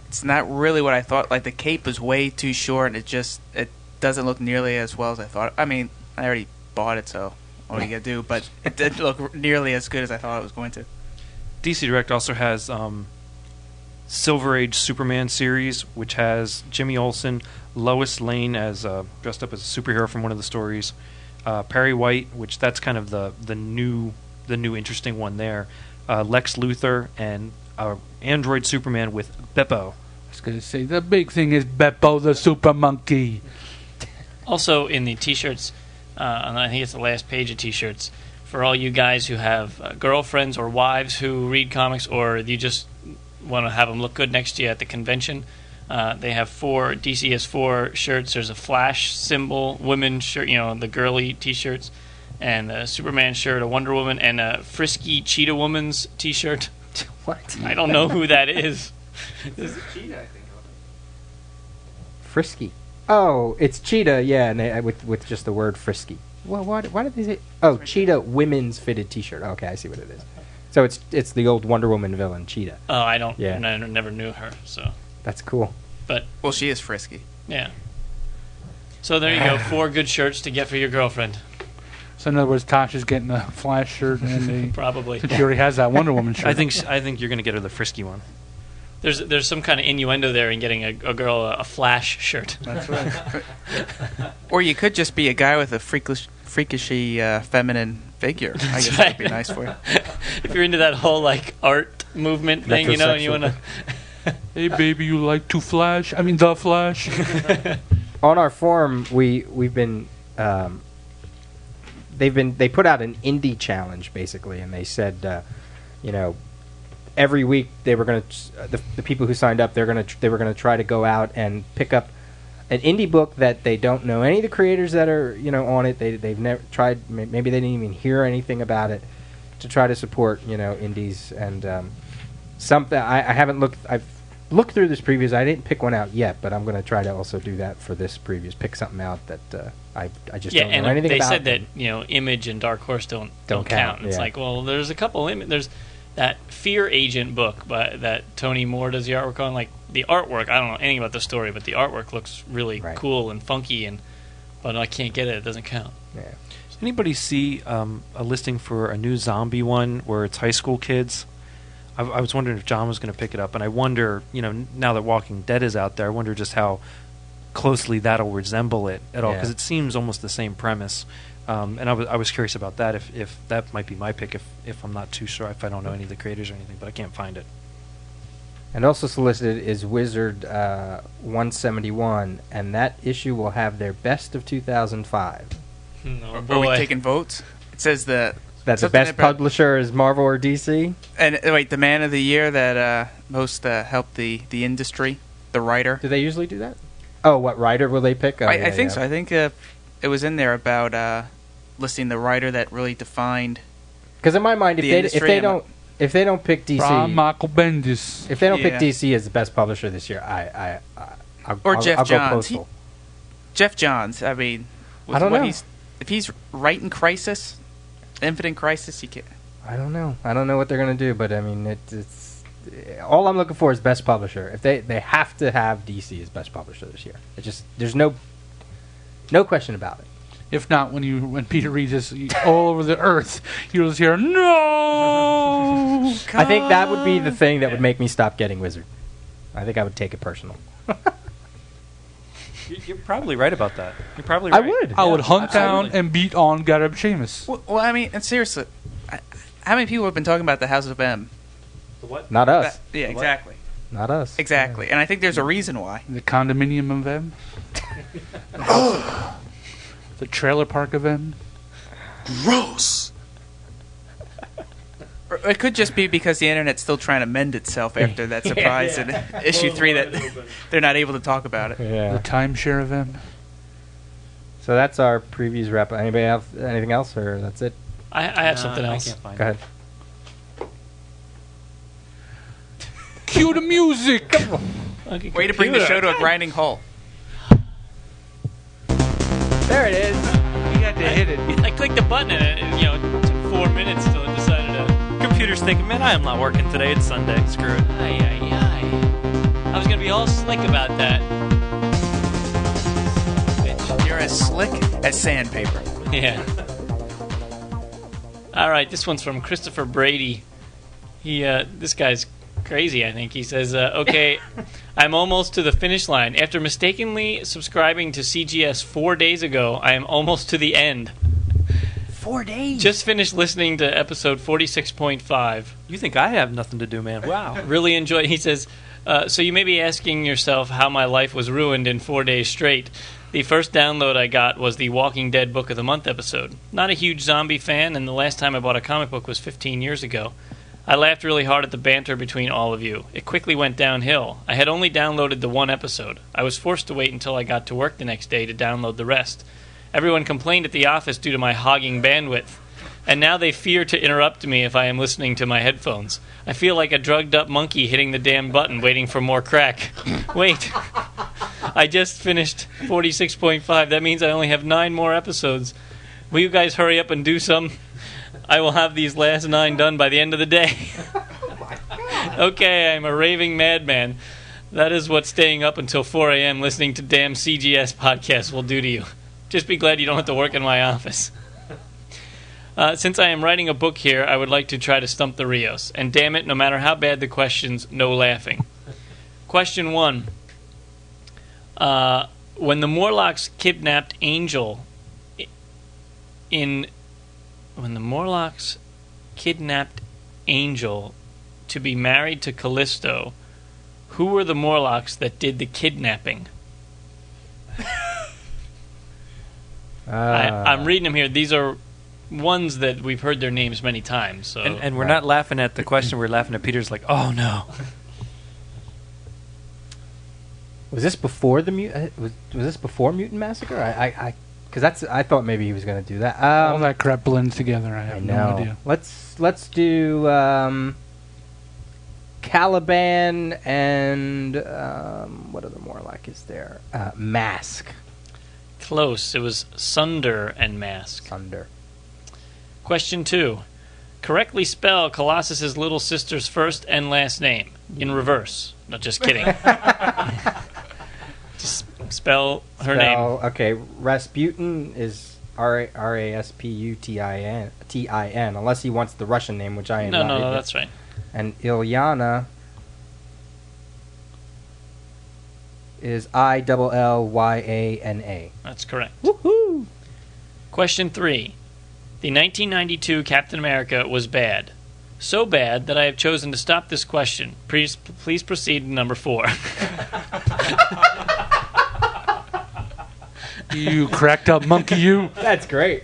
it's not really what I thought. Like the cape is way too short, and it doesn't look nearly as well as I thought. I mean, I already bought it, so what are you gonna do? But it didn't look nearly as good as I thought it was going to. DC Direct also has Silver Age Superman series, which has Jimmy Olsen, Lois Lane as dressed up as a superhero from one of the stories, Perry White, which that's kind of the new interesting one there, Lex Luthor, and Android Superman with Beppo. I was going to say the big thing is Beppo the Super Monkey. Also in the T-shirts, and I think it's the last page of T-shirts, for all you guys who have girlfriends or wives who read comics, or you just want to have them look good next to you at the convention, they have 4 DC 4 shirts. There's a Flash symbol, women's shirt, the girly T-shirts, and a Superman shirt, a Wonder Woman, and a Frisky Cheetah Woman's T-shirt. What? I don't know who that is. It's Cheetah, I think. Frisky. Oh, it's Cheetah, yeah, and with just the word frisky. Well, why did they say? Oh, Cheetah women's fitted T-shirt. Okay, I see what it is. So it's the old Wonder Woman villain, Cheetah. Oh, I don't. Yeah. I never knew her. So that's cool. But she is frisky. Yeah. So there you go, 4 good shirts to get for your girlfriend. So in other words, Tasha's getting a Flash shirt, and probably since she already has that Wonder Woman shirt. I think you're going to get her the Frisky one. There's some kind of innuendo there in getting a girl a Flash shirt. That's right. Or you could just be a guy with a freakishly feminine figure. I guess right. that'd be nice for you. If you're into that whole art movement thing, and you want to. Hey, baby, you like to Flash? I mean, the Flash. On our forum, we've been. They put out an indie challenge basically, and they said, every week they were going to the people who signed up they were going to try to go out and pick up an indie book that they don't know any of the creators that are on it. They've never tried. Maybe they didn't even hear anything about it, to try to support indies and something. I haven't looked. I've looked through this previews. I didn't pick one out yet, but I'm going to try to also do that for this previews. Pick something out that I just don't know anything about. Yeah, and they said that Image and Dark Horse don't count. It's like, well, there's a couple. There's that Fear Agent book that Tony Moore does the artwork on. Like the artwork, I don't know anything about the story, but the artwork looks really cool and funky. But I can't get it. It doesn't count. Yeah. Does anybody see a listing for a new zombie one where it's high school kids? I was wondering if John was going to pick it up, and I wonder, now that Walking Dead is out there, I wonder just how closely that'll resemble it at all, because it seems almost the same premise. And I was curious about that, if that might be my pick, if I'm not too sure, if I don't know any of the creators or anything, but I can't find it. And also solicited is Wizard 171, and that issue will have their best of 2005. Are we taking votes? It says that the best publisher is Marvel or DC? And wait, the man of the year that most helped the industry, the writer. Do they usually do that? Oh, what writer will they pick? I think so. I think it was in there about listing the writer that really defined. Because in my mind, if they don't pick DC, From Michael Bendis. if they don't pick DC as the best publisher this year, I'll Jeff I'll Johns. go Postal. Jeff Johns. I mean, with I don't what know. if he's writing Crisis, Infinite Crisis, he can't. I don't know. I don't know what they're gonna do, but I mean, it's all I'm looking for is best publisher. If they have to have DC as best publisher this year. It just there's no question about it. If not, when Peter reads this all over the earth, you'll just hear, no! I think that would be the thing that would make me stop getting Wizard. I think I would take it personal. You're probably right about that. You're probably right. I would hunt absolutely. down and beat on Gareb Sheamus. Well, I mean, and seriously, how many people have been talking about the House of M? The what? Not us. Yeah, exactly. Not us. Exactly. And I think there's a reason why. The condominium of them. The trailer park of them. Gross. Or it could just be because the internet's still trying to mend itself after that surprise in issue 3 that they're not able to talk about it. Yeah. The timeshare of them. So that's our previews wrap. Anybody have anything else, or that's it? I have something else. I can't find Go ahead. Cue the music! Okay, Way to bring the show to a grinding halt. There it is. You had to hit it. I clicked the button and it took 4 minutes till it decided to. Computer's thinking, man, I am not working today. It's Sunday. Screw it. Ay, ay, ay. I was gonna be all slick about that. You're as slick as sandpaper. Yeah. All right, this one's from Christopher Brady. This guy's crazy, I think. He says, okay, I'm almost to the finish line. After mistakenly subscribing to CGS 4 days ago, I am almost to the end. 4 days. Just finished listening to episode 46.5. You think I have nothing to do, man. Wow. Really enjoyed. He says, so you may be asking yourself how my life was ruined in 4 days straight. The first download I got was the Walking Dead Book of the Month episode. Not a huge zombie fan, and the last time I bought a comic book was 15 years ago. I laughed really hard at the banter between all of you. It quickly went downhill. I had only downloaded the one episode. I was forced to wait until I got to work the next day to download the rest. Everyone complained at the office due to my hogging bandwidth. And now they fear to interrupt me if I am listening to my headphones. I feel like a drugged-up monkey hitting the damn button waiting for more crack. Wait. I just finished 46.5. That means I only have 9 more episodes. Will you guys hurry up and do some? I will have these last 9 done by the end of the day. Okay, I'm a raving madman. That is what staying up until 4 a.m. listening to damn CGS podcasts will do to you. Just be glad you don't have to work in my office. Since I am writing a book here, I would like to try to stump the Rios. And damn it, no matter how bad the questions, no laughing. Question 1. When the Morlocks kidnapped Angel to be married to Callisto, who were the Morlocks that did the kidnapping? I'm reading them here. These are ones that we've heard their names many times. So. And we're not laughing at the question. We're laughing at Peter's like, oh, no. Was this before the was this before Mutant Massacre? Because I thought maybe he was going to do that. All that crap blends together. I have no idea. Let's do Caliban and what other Morlock is there? Mask. Close. It was Sunder and Mask. Sunder. Question 2. Correctly spell Colossus's little sister's first and last name in reverse. No, just kidding. Just spell her name. Okay, Rasputin is Rasputin, unless he wants the Russian name, which I am not. No, that's right. And Ilyana is Illyana. That's correct. Woohoo! Question 3. The 1992 Captain America was bad. So bad that I have chosen to stop this question. Please proceed to number 4. You cracked up monkey, you. That's great.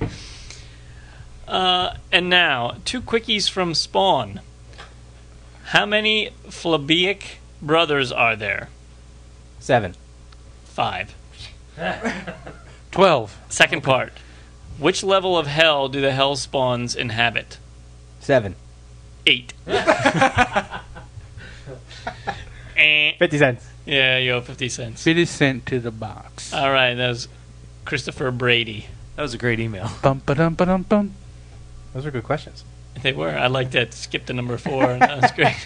And now, 2 quickies from Spawn. How many Flabeic brothers are there? 7. 5. 12. Second part. Which level of hell do the hell spawns inhabit? 7. 8. 50 cents. Yeah, you owe 50 cents. 50 cent to the box. All right, that was Christopher Brady. That was a great email. Bum ba dum ba dum bum. Those are good questions. They were. I liked that. Skip to number 4. That was great.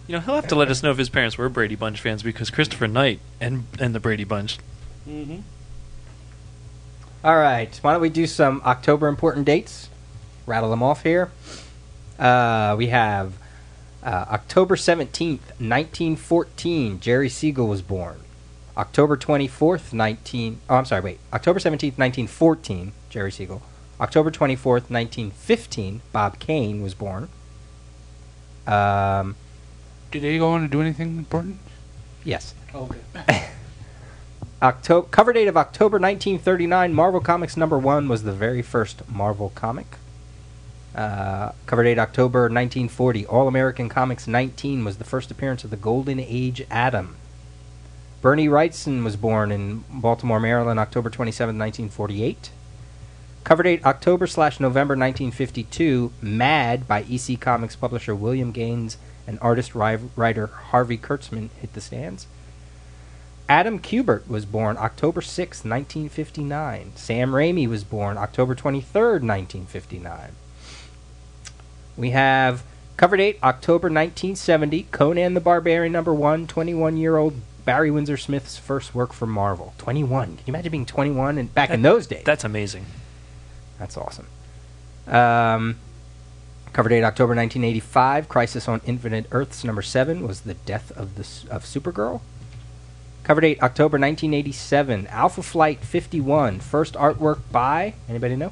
You know, he'll have to let us know if his parents were Brady Bunch fans because Christopher Knight and the Brady Bunch. Mm-hmm. All right. Why don't we do some October important dates? Rattle them off here. We have October 17th, 1914, Jerry Siegel was born. October 24th, October 17th, 1914, Jerry Siegel. October 24th, 1915, Bob Kane was born. Did they go on to do anything important? Yes. Okay. Cover date of October 1939, Marvel Comics #1 was the very first Marvel comic. Cover date October 1940, All-American Comics 19 was the first appearance of the Golden Age Atom. Bernie Wrightson was born in Baltimore, Maryland, October 27, 1948. Cover date October/November 1952, Mad by EC Comics publisher William Gaines and artist-writer Harvey Kurtzman hit the stands. Adam Kubert was born October 6, 1959. Sam Raimi was born October 23, 1959. We have cover date October 1970, Conan the Barbarian #1, 21-year-old Barry Windsor Smith's first work for Marvel. 21. Can you imagine being 21 and back in those days? That's amazing. That's awesome. Cover date October 1985, Crisis on Infinite Earths #7 was the death of Supergirl. Cover date October 1987, Alpha Flight 51, first artwork by, anybody know?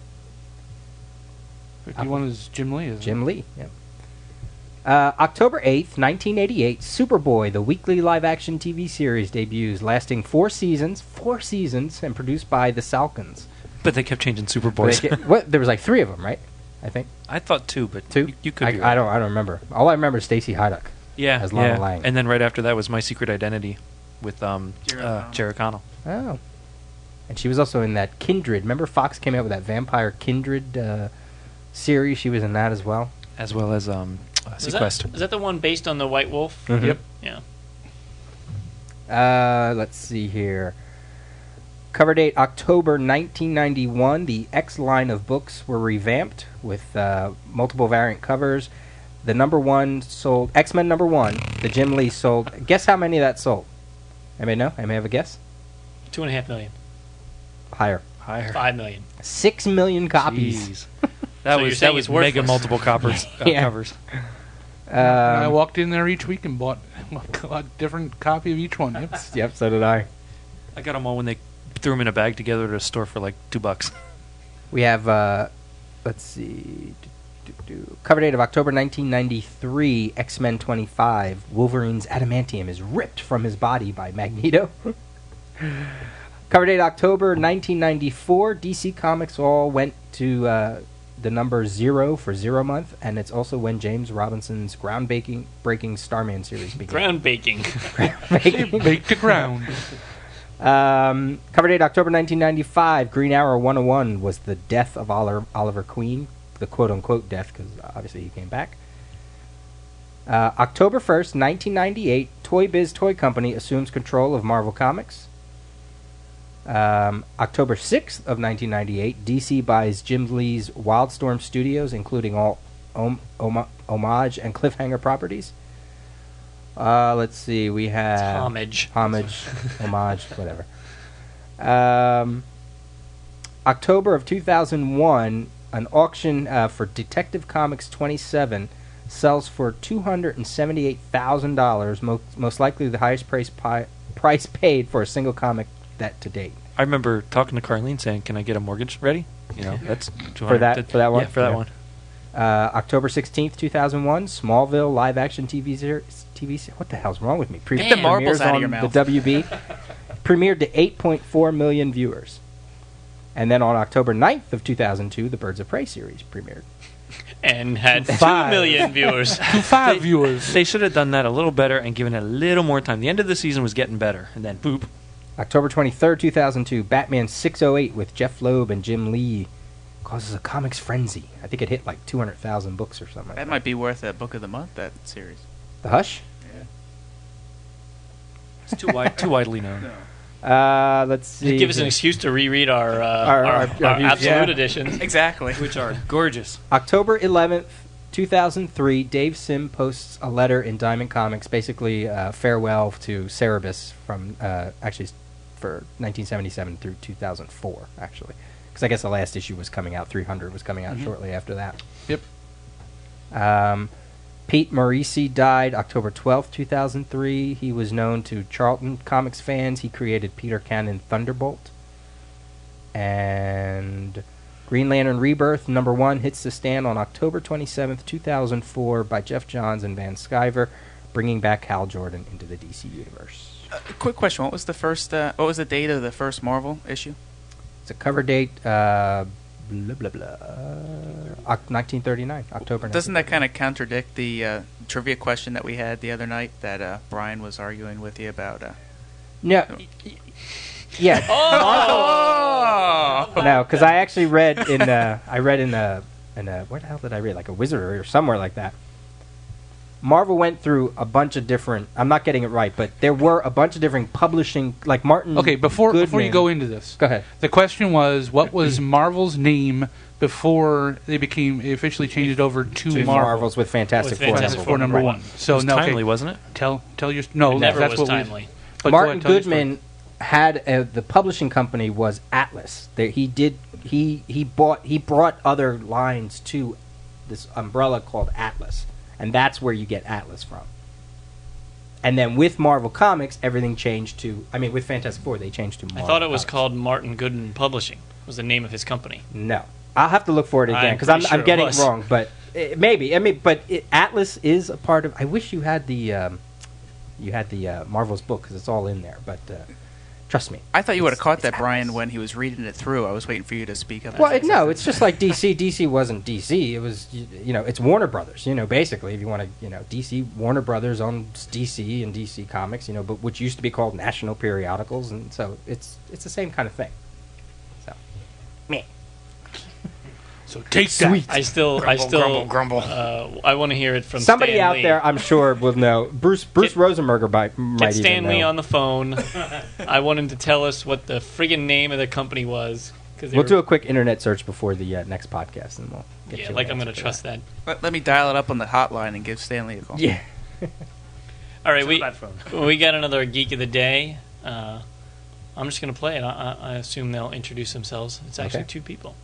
51 is Jim Lee, isn't it? Jim Lee, yep. October 8th, 1988, Superboy, the weekly live-action TV series debuts, lasting 4 seasons, and produced by the Salkins. But they kept changing Superboys. There was like 3 of them, right? I think. I thought 2, but 2? You could be I right. don't remember. All I remember is Stacey Hyduck. Yeah, as Lana Lang. And then right after that was My Secret Identity with Jerry Connell. Oh. And she was also in that Kindred. Remember Fox came out with that Vampire Kindred series? She was in that as well. As well as Sequest. Is that the one based on the White Wolf? Mm-hmm. Yep. Yeah. Let's see here. Cover date October 1991. The X line of books were revamped with multiple variant covers. The #1 sold, X-Men #1, the Jim Lee sold. Guess how many that sold? Anybody know? Anybody have a guess? 2.5 million. Higher. 5 million. 6 million copies. Jeez. That So you're was saying it's mega worthless. multiple covers. Yeah. Covers. I walked in there each week and bought a different copy of each one. Yep. Yep, so did I. I got them all when they threw them in a bag together at a store for like $2. We have, let's see, cover date of October 1993, X-Men 25. Wolverine's adamantium is ripped from his body by Magneto. Cover date October 1994, DC Comics all went to the number 0 for 0 month, and it's also when James Robinson's groundbreaking Starman series began. Groundbreaking. Baked to ground. Cover date October 1995, Green Arrow 101 was the death of Oliver Queen, the quote-unquote death, because obviously he came back. October 1st, 1998, Toy Biz Toy Company assumes control of Marvel Comics. October 6th of 1998, DC buys Jim Lee's Wildstorm Studios, including all homage and cliffhanger properties. Let's see, we have... Homage, homage, whatever. October of 2001, an auction for Detective Comics 27 sells for $278,000, most likely the highest price paid for a single comic that to date. I remember talking to Carlene saying, "Can I get a mortgage ready?" You know, that's for that one. Yeah, for that one. October 16th, 2001, Smallville live-action TV series. What the hell's wrong with me? Get the marbles out of your mouth. The WB premiered to 8.4 million viewers. And then on October 9th of 2002, the Birds of Prey series premiered. And had 2 million viewers. 5 viewers. They should have done that a little better and given it a little more time. The end of the season was getting better, and then boop. October 23rd, 2002, Batman 608 with Jeff Loeb and Jim Lee causes a comics frenzy. I think it hit like 200,000 books or something like that. That might be worth a book of the month, that series. The Hush? Yeah. It's too widely known. Let's see. Give us an excuse to reread our Absolute editions. Exactly. Which are gorgeous. October 11th, 2003, Dave Sim posts a letter in Diamond Comics, basically farewell to Cerebus from, actually, for 1977 through 2004, actually. Because I guess the last issue was coming out, 300 was coming out shortly after that. Yep. Pete Morisi died October 12th, 2003. He was known to Charlton Comics fans. He created Peter Cannon Thunderbolt. And Green Lantern Rebirth, #1, hits the stand on October 27th, 2004 by Jeff Johns and Van Sciver, bringing back Hal Jordan into the DC universe. Quick question: what was the the date of the first Marvel issue? It's a cover date, 1939, October. Doesn't that kind of contradict the trivia question that we had the other night that Brian was arguing with you about? No. Yeah. Oh! No, because I actually read in where the hell did I read? Like a Wizard or somewhere like that. Marvel went through a bunch of different. I'm not getting it right, but there were a bunch of different publishing, like Martin. Okay, before you go into this, go ahead. The question was, what was Marvel's name before they officially changed it over to Marvel's with Fantastic Four. Fantastic Four #1. So it was timely, wasn't it? Tell your no. It never that's was what timely. Martin Goodman had the publishing company was Atlas. He brought other lines to this umbrella called Atlas. And that's where you get Atlas from. And then with Marvel Comics, everything changed to... I mean, with Fantastic Four, they changed to Marvel I thought it was Comics. called Martin Goodman Publishing, was the name of his company. No. I'll have to look for it again, because pretty I'm sure getting it it was. wrong. But maybe. I mean, but Atlas is a part of... I wish you had the Marvel's book, because it's all in there. But trust me. I thought you would have caught that, Atlas. Brian, when he was reading it through. I was waiting for you to speak up. Well, it's just like DC. DC wasn't DC. It was, it's Warner Brothers. Basically, if you want to, DC, Warner Brothers owns DC and DC Comics. But which used to be called National Periodicals, and so it's the same kind of thing. So, meh. So take that. I still grumble. I want to hear it from Somebody Stan out Lee. there, I'm sure, will know. Bruce Rosenberger might Get even Stan Lee know. on the phone. I want him to tell us what the friggin' name of the company was. We'll do a quick internet search before the next podcast, and we'll get you. I'm going to trust that. Let me dial it up on the hotline and give Stanley a call. Yeah. All right, we got another Geek of the Day. I'm just going to play it. I assume they'll introduce themselves. It's actually two people.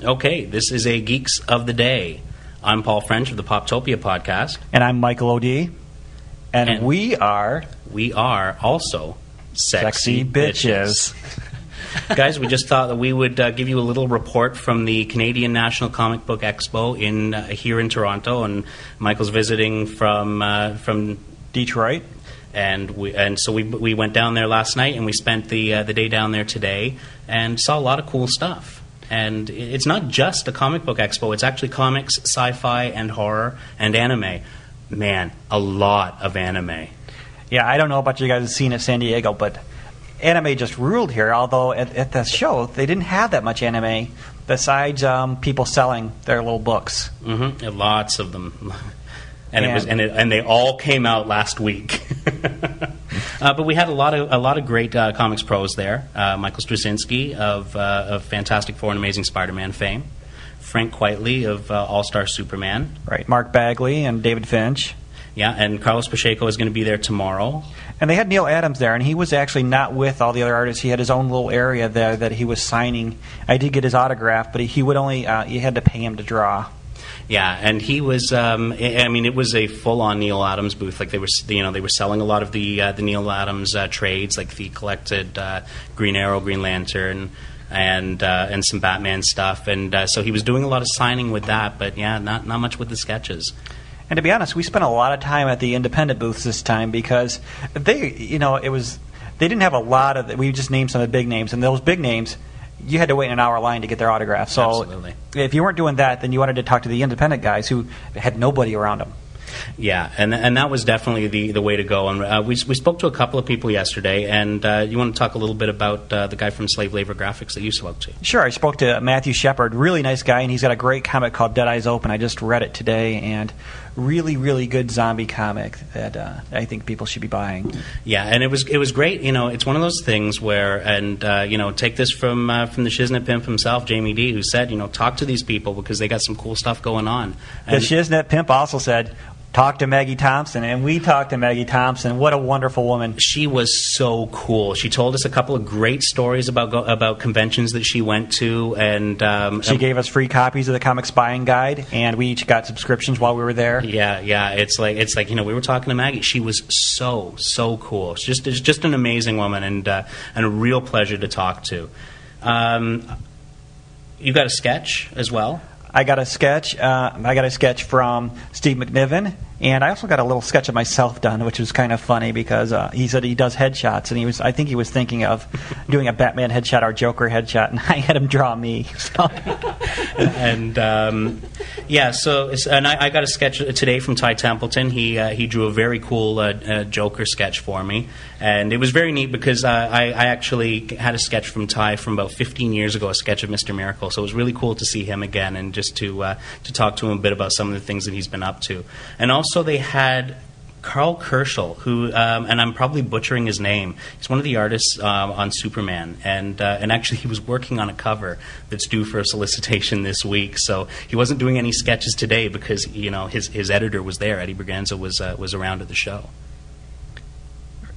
Okay, this is a Geeks of the Day. I'm Paul French of the Poptopia podcast. And I'm Michael O'D. And we are also Sexy Bitches. Guys, we just thought that we would give you a little report from the Canadian National Comic Book Expo here in Toronto, and Michael's visiting from Detroit. And so we went down there last night, and we spent the day down there today, and saw a lot of cool stuff. And it's not just a comic book expo; it's actually comics, sci-fi, and horror and anime. Man, a lot of anime. Yeah, I don't know about you guys have seen at San Diego, but anime just ruled here. Although at the show they didn't have that much anime, besides people selling their little books. Mm-hmm. Lots of them. And they all came out last week. But we had a lot of great comics pros there. Michael Straczynski of Fantastic Four and Amazing Spider-Man fame. Frank Quitely of All-Star Superman. Right. Mark Bagley and David Finch. Yeah, and Carlos Pacheco is going to be there tomorrow. And they had Neil Adams there, and he was actually not with all the other artists. He had his own little area there that he was signing. I did get his autograph, but he would only you had to pay him to draw. Yeah, and he was. It was a full-on Neil Adams booth. Like they were selling a lot of the Neil Adams trades, like the collected Green Arrow, Green Lantern, and some Batman stuff. And so he was doing a lot of signing with that, but yeah, not much with the sketches. And to be honest, we spent a lot of time at the independent booths this time because they didn't have a lot of. We just named some of the big names, and those big names, you had to wait in an hour line to get their autograph. So absolutely. If you weren't doing that, then you wanted to talk to the independent guys who had nobody around them. Yeah, and that was definitely the way to go. And we spoke to a couple of people yesterday, and you want to talk a little bit about the guy from Slave Labor Graphics that you spoke to? Sure, I spoke to Matthew Shepard, really nice guy, and he's got a great comic called Dead Eyes Open. I just read it today, and really, really good zombie comic that I think people should be buying. Yeah, and it was great. You know, it's one of those things where, and you know, take this from the Shiznit pimp himself, Jamie D, who said, you know, talk to these people because they got some cool stuff going on. The Shiznit pimp also said, talk to Maggie Thompson, and we talked to Maggie Thompson. What a wonderful woman. She was so cool. She told us a couple of great stories about conventions that she went to, and she gave us free copies of the Comic Spying Guide, and we each got subscriptions while we were there. Yeah. It's like you know, we were talking to Maggie. She was so cool. She's just an amazing woman, and a real pleasure to talk to. You got a sketch as well? I got a sketch from Steve McNiven, and I also got a little sketch of myself done, which was kind of funny because he said he does headshots, and I think he was thinking of doing a Batman headshot or Joker headshot, and I had him draw me. So. And I got a sketch today from Ty Templeton. He drew a very cool Joker sketch for me, and it was very neat because I actually had a sketch from Ty from about 15 years ago, a sketch of Mr. Miracle. So it was really cool to see him again and just to talk to him a bit about some of the things that he's been up to. And also they had Carl Kershel, who, and I'm probably butchering his name. He's one of the artists on Superman, and actually he was working on a cover that's due for a solicitation this week. So he wasn't doing any sketches today because you know his editor was there. Eddie Berganza was around at the show.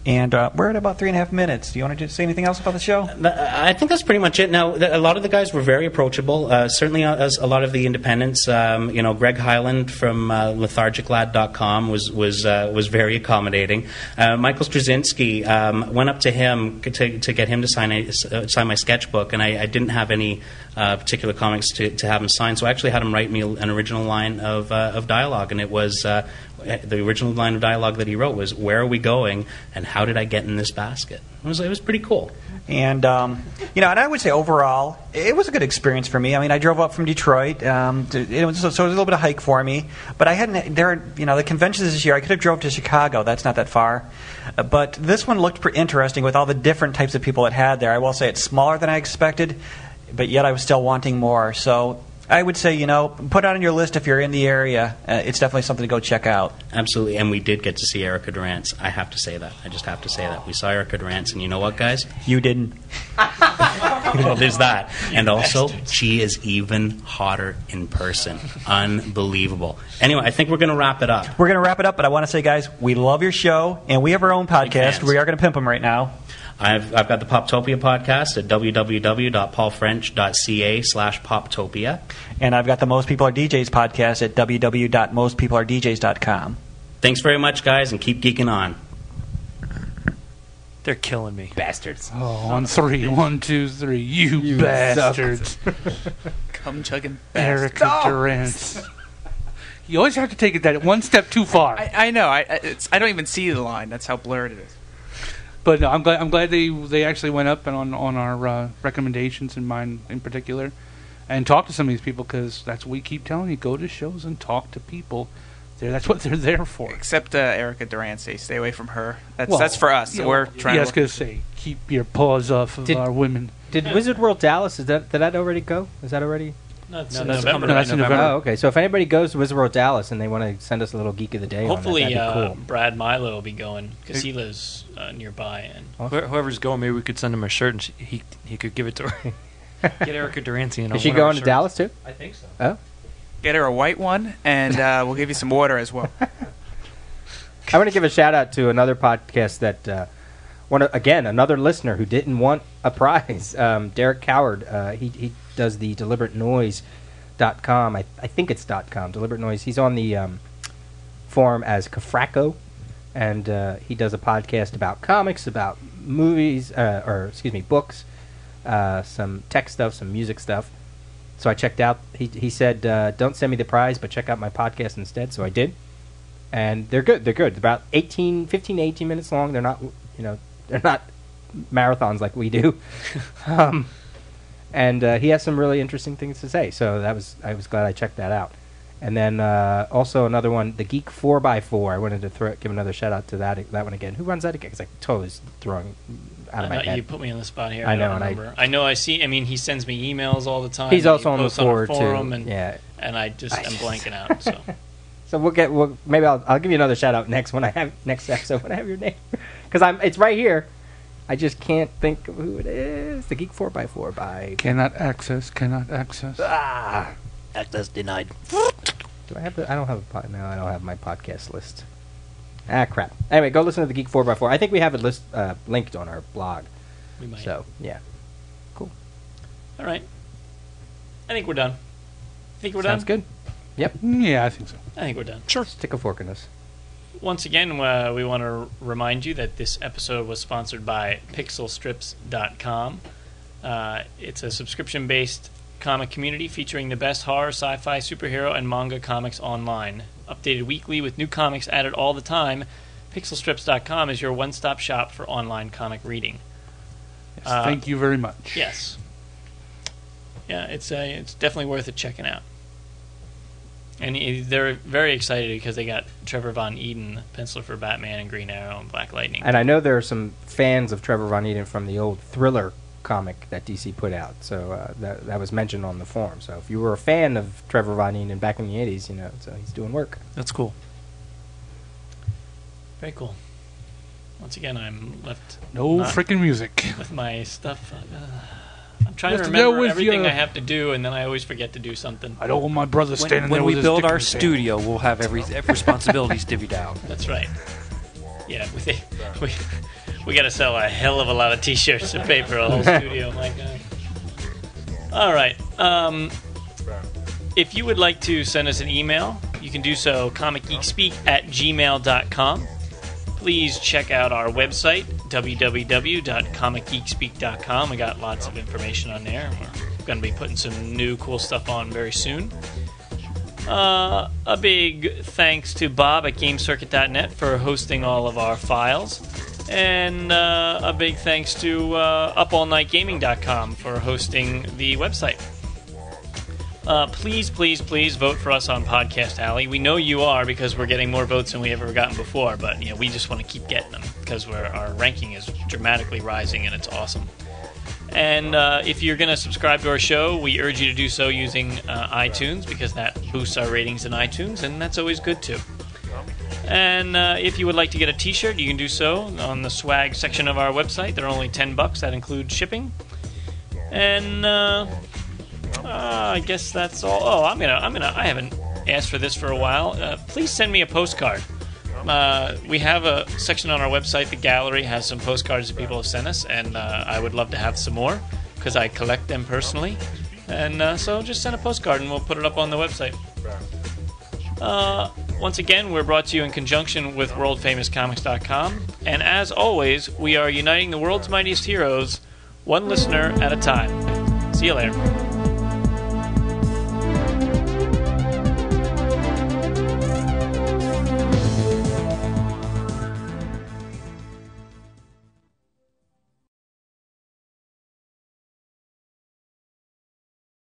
And we're at about 3.5 minutes. Do you want to say anything else about the show? I think that's pretty much it. Now, a lot of the guys were very approachable. Certainly, as a lot of the independents. You know, Greg Hyland from lethargiclad.com was very accommodating. Michael Straczynski, went up to him to get him to sign my sketchbook, and I didn't have any particular comics to have him sign, so I actually had him write me an original line of dialogue, and it was the original line of dialogue that he wrote was, "Where are we going, and how did I get in this basket?" It was pretty cool. And you know, and I would say overall, it was a good experience for me. I mean, I drove up from Detroit, so it was a little bit of a hike for me. But I hadn't the conventions this year. I could have drove to Chicago. That's not that far. But this one looked pretty interesting with all the different types of people it had there. I will say it's smaller than I expected, but yet I was still wanting more. So I would say, you know, put it on your list if you're in the area. It's definitely something to go check out. Absolutely, and we did get to see Erica Durance. I have to say that. I just have to say that. We saw Erica Durance, and you know what, guys? You didn't. Well, there's that. And also, she is even hotter in person. Unbelievable. Anyway, I think we're going to wrap it up. We're going to wrap it up, but I want to say, guys, we love your show, and we have our own podcast. We are going to pimp them right now. I've got the Poptopia podcast at www.paulfrench.ca/Poptopia. And I've got the Most People Are DJs podcast at www.mostpeoplearedjs.com. Thanks very much, guys, and keep geeking on. They're killing me. Bastards. Oh, on three. 1, 2, 3. You bastards. Come chugging. Erica Durance. You always have to take it that one step too far. I know. I don't even see the line. That's how blurred it is. But no, I'm glad they actually went up and on our recommendations, and mine in particular, and talked to some of these people, because that's what we keep telling you: go to shows and talk to people. That's what they're there for. Except Erica Durance, stay away from her. That's for us. Yeah, we're trying. Yeah, I was gonna say, keep your paws off of our women. Did Wizard World Dallas? Did that already go? Is that already? That's that's November. that's in November. Oh, okay. So if anybody goes to Wizard World Dallas and they want to send us a little Geek of the Day, Hopefully, on that, that'd be cool. Brad Milo will be going because he lives nearby. And Whoever's going, maybe we could send him a shirt and he could give it to her. Get Erica Durance. Is she going to Dallas too? I think so. Oh. Get her a white one, and we'll give you some water as well. I want to give a shout out to another podcast that another listener who didn't want a prize. Derek Coward. He does the DeliberateNoise.com. I think it's .com. Deliberate Noise. He's on the forum as Kafraco, and he does a podcast about comics, about movies, books, some tech stuff, some music stuff. So I checked out. He said, "Don't send me the prize, but check out my podcast instead." So I did, and they're good. They're good. About 15 to 18 minutes long. They're not, they're not marathons like we do. And he has some really interesting things to say. So I was glad I checked that out. And then also another one, the Geek 4x4. I wanted to give another shout out to that one again. Who runs that again? Because I totally throwing out of my head. You put me on the spot here. I know, don't remember. I know. I see. I mean, he sends me emails all the time. He's also on the forum forum too. And, and I just am blanking out. So, so maybe I'll give you another shout out next episode when I have your name, because it's right here. I just can't think of who it is. The Geek 4x4 by Cannot access. Access denied. Do I have I don't have no, I don't have my podcast list. Crap. Anyway, go listen to the Geek 4x4. I think we have it linked on our blog. we might. So, yeah. Cool. All right. I think we're done. Sounds good. Yep. Yeah, I think so. I think we're done. Sure. Stick a fork in this. Once again, we want to remind you that this episode was sponsored by pixelstrips.com. It's a subscription-based comic community featuring the best horror, sci-fi, superhero, and manga comics online. Updated weekly with new comics added all the time, pixelstrips.com is your one-stop shop for online comic reading. Yes, thank you very much. Yes. Yeah, it's definitely worth it checking out. And they're very excited because they got Trevor Von Eden, penciler for Batman and Green Arrow and Black Lightning. And I know there are some fans of Trevor Von Eden from the old Thriller comic that DC put out. So that was mentioned on the forum. So if you were a fan of Trevor Von Eden back in the 80s, so he's doing work. That's cool. Very cool. Once again, I'm left No freaking music. with my stuff. I'm trying to remember everything I have to do, and then I always forget to do something. I don't want my brother standing When there we with build his our dick in his studio, we'll have every responsibilities divvied out. That's right. Yeah, we got to sell a hell of a lot of T-shirts to pay for a whole studio. My God. All right. If you would like to send us an email, you can do so comicgeekspeak@gmail.com. Please check out our website, www.comicgeekspeak.com. We got lots of information on there. We're going to be putting some new cool stuff on very soon. A big thanks to Bob at GameCircuit.net for hosting all of our files. And a big thanks to UpAllNightGaming.com for hosting the website. Please, please, please vote for us on Podcast Alley. We know you are because we're getting more votes than we ever gotten before, but we just want to keep getting them because our ranking is dramatically rising and it's awesome. And if you're going to subscribe to our show, we urge you to do so using iTunes because that boosts our ratings in iTunes, and that's always good too. And if you would like to get a T-shirt, you can do so on the swag section of our website. They're only $10. That includes shipping. And I guess that's all. Oh, I haven't asked for this for a while. Please send me a postcard. We have a section on our website. The gallery has some postcards that people have sent us, and I would love to have some more because I collect them personally. And so just send a postcard, and we'll put it up on the website. Once again, we're brought to you in conjunction with WorldFamousComics.com. And as always, we are uniting the world's mightiest heroes, one listener at a time. See you later.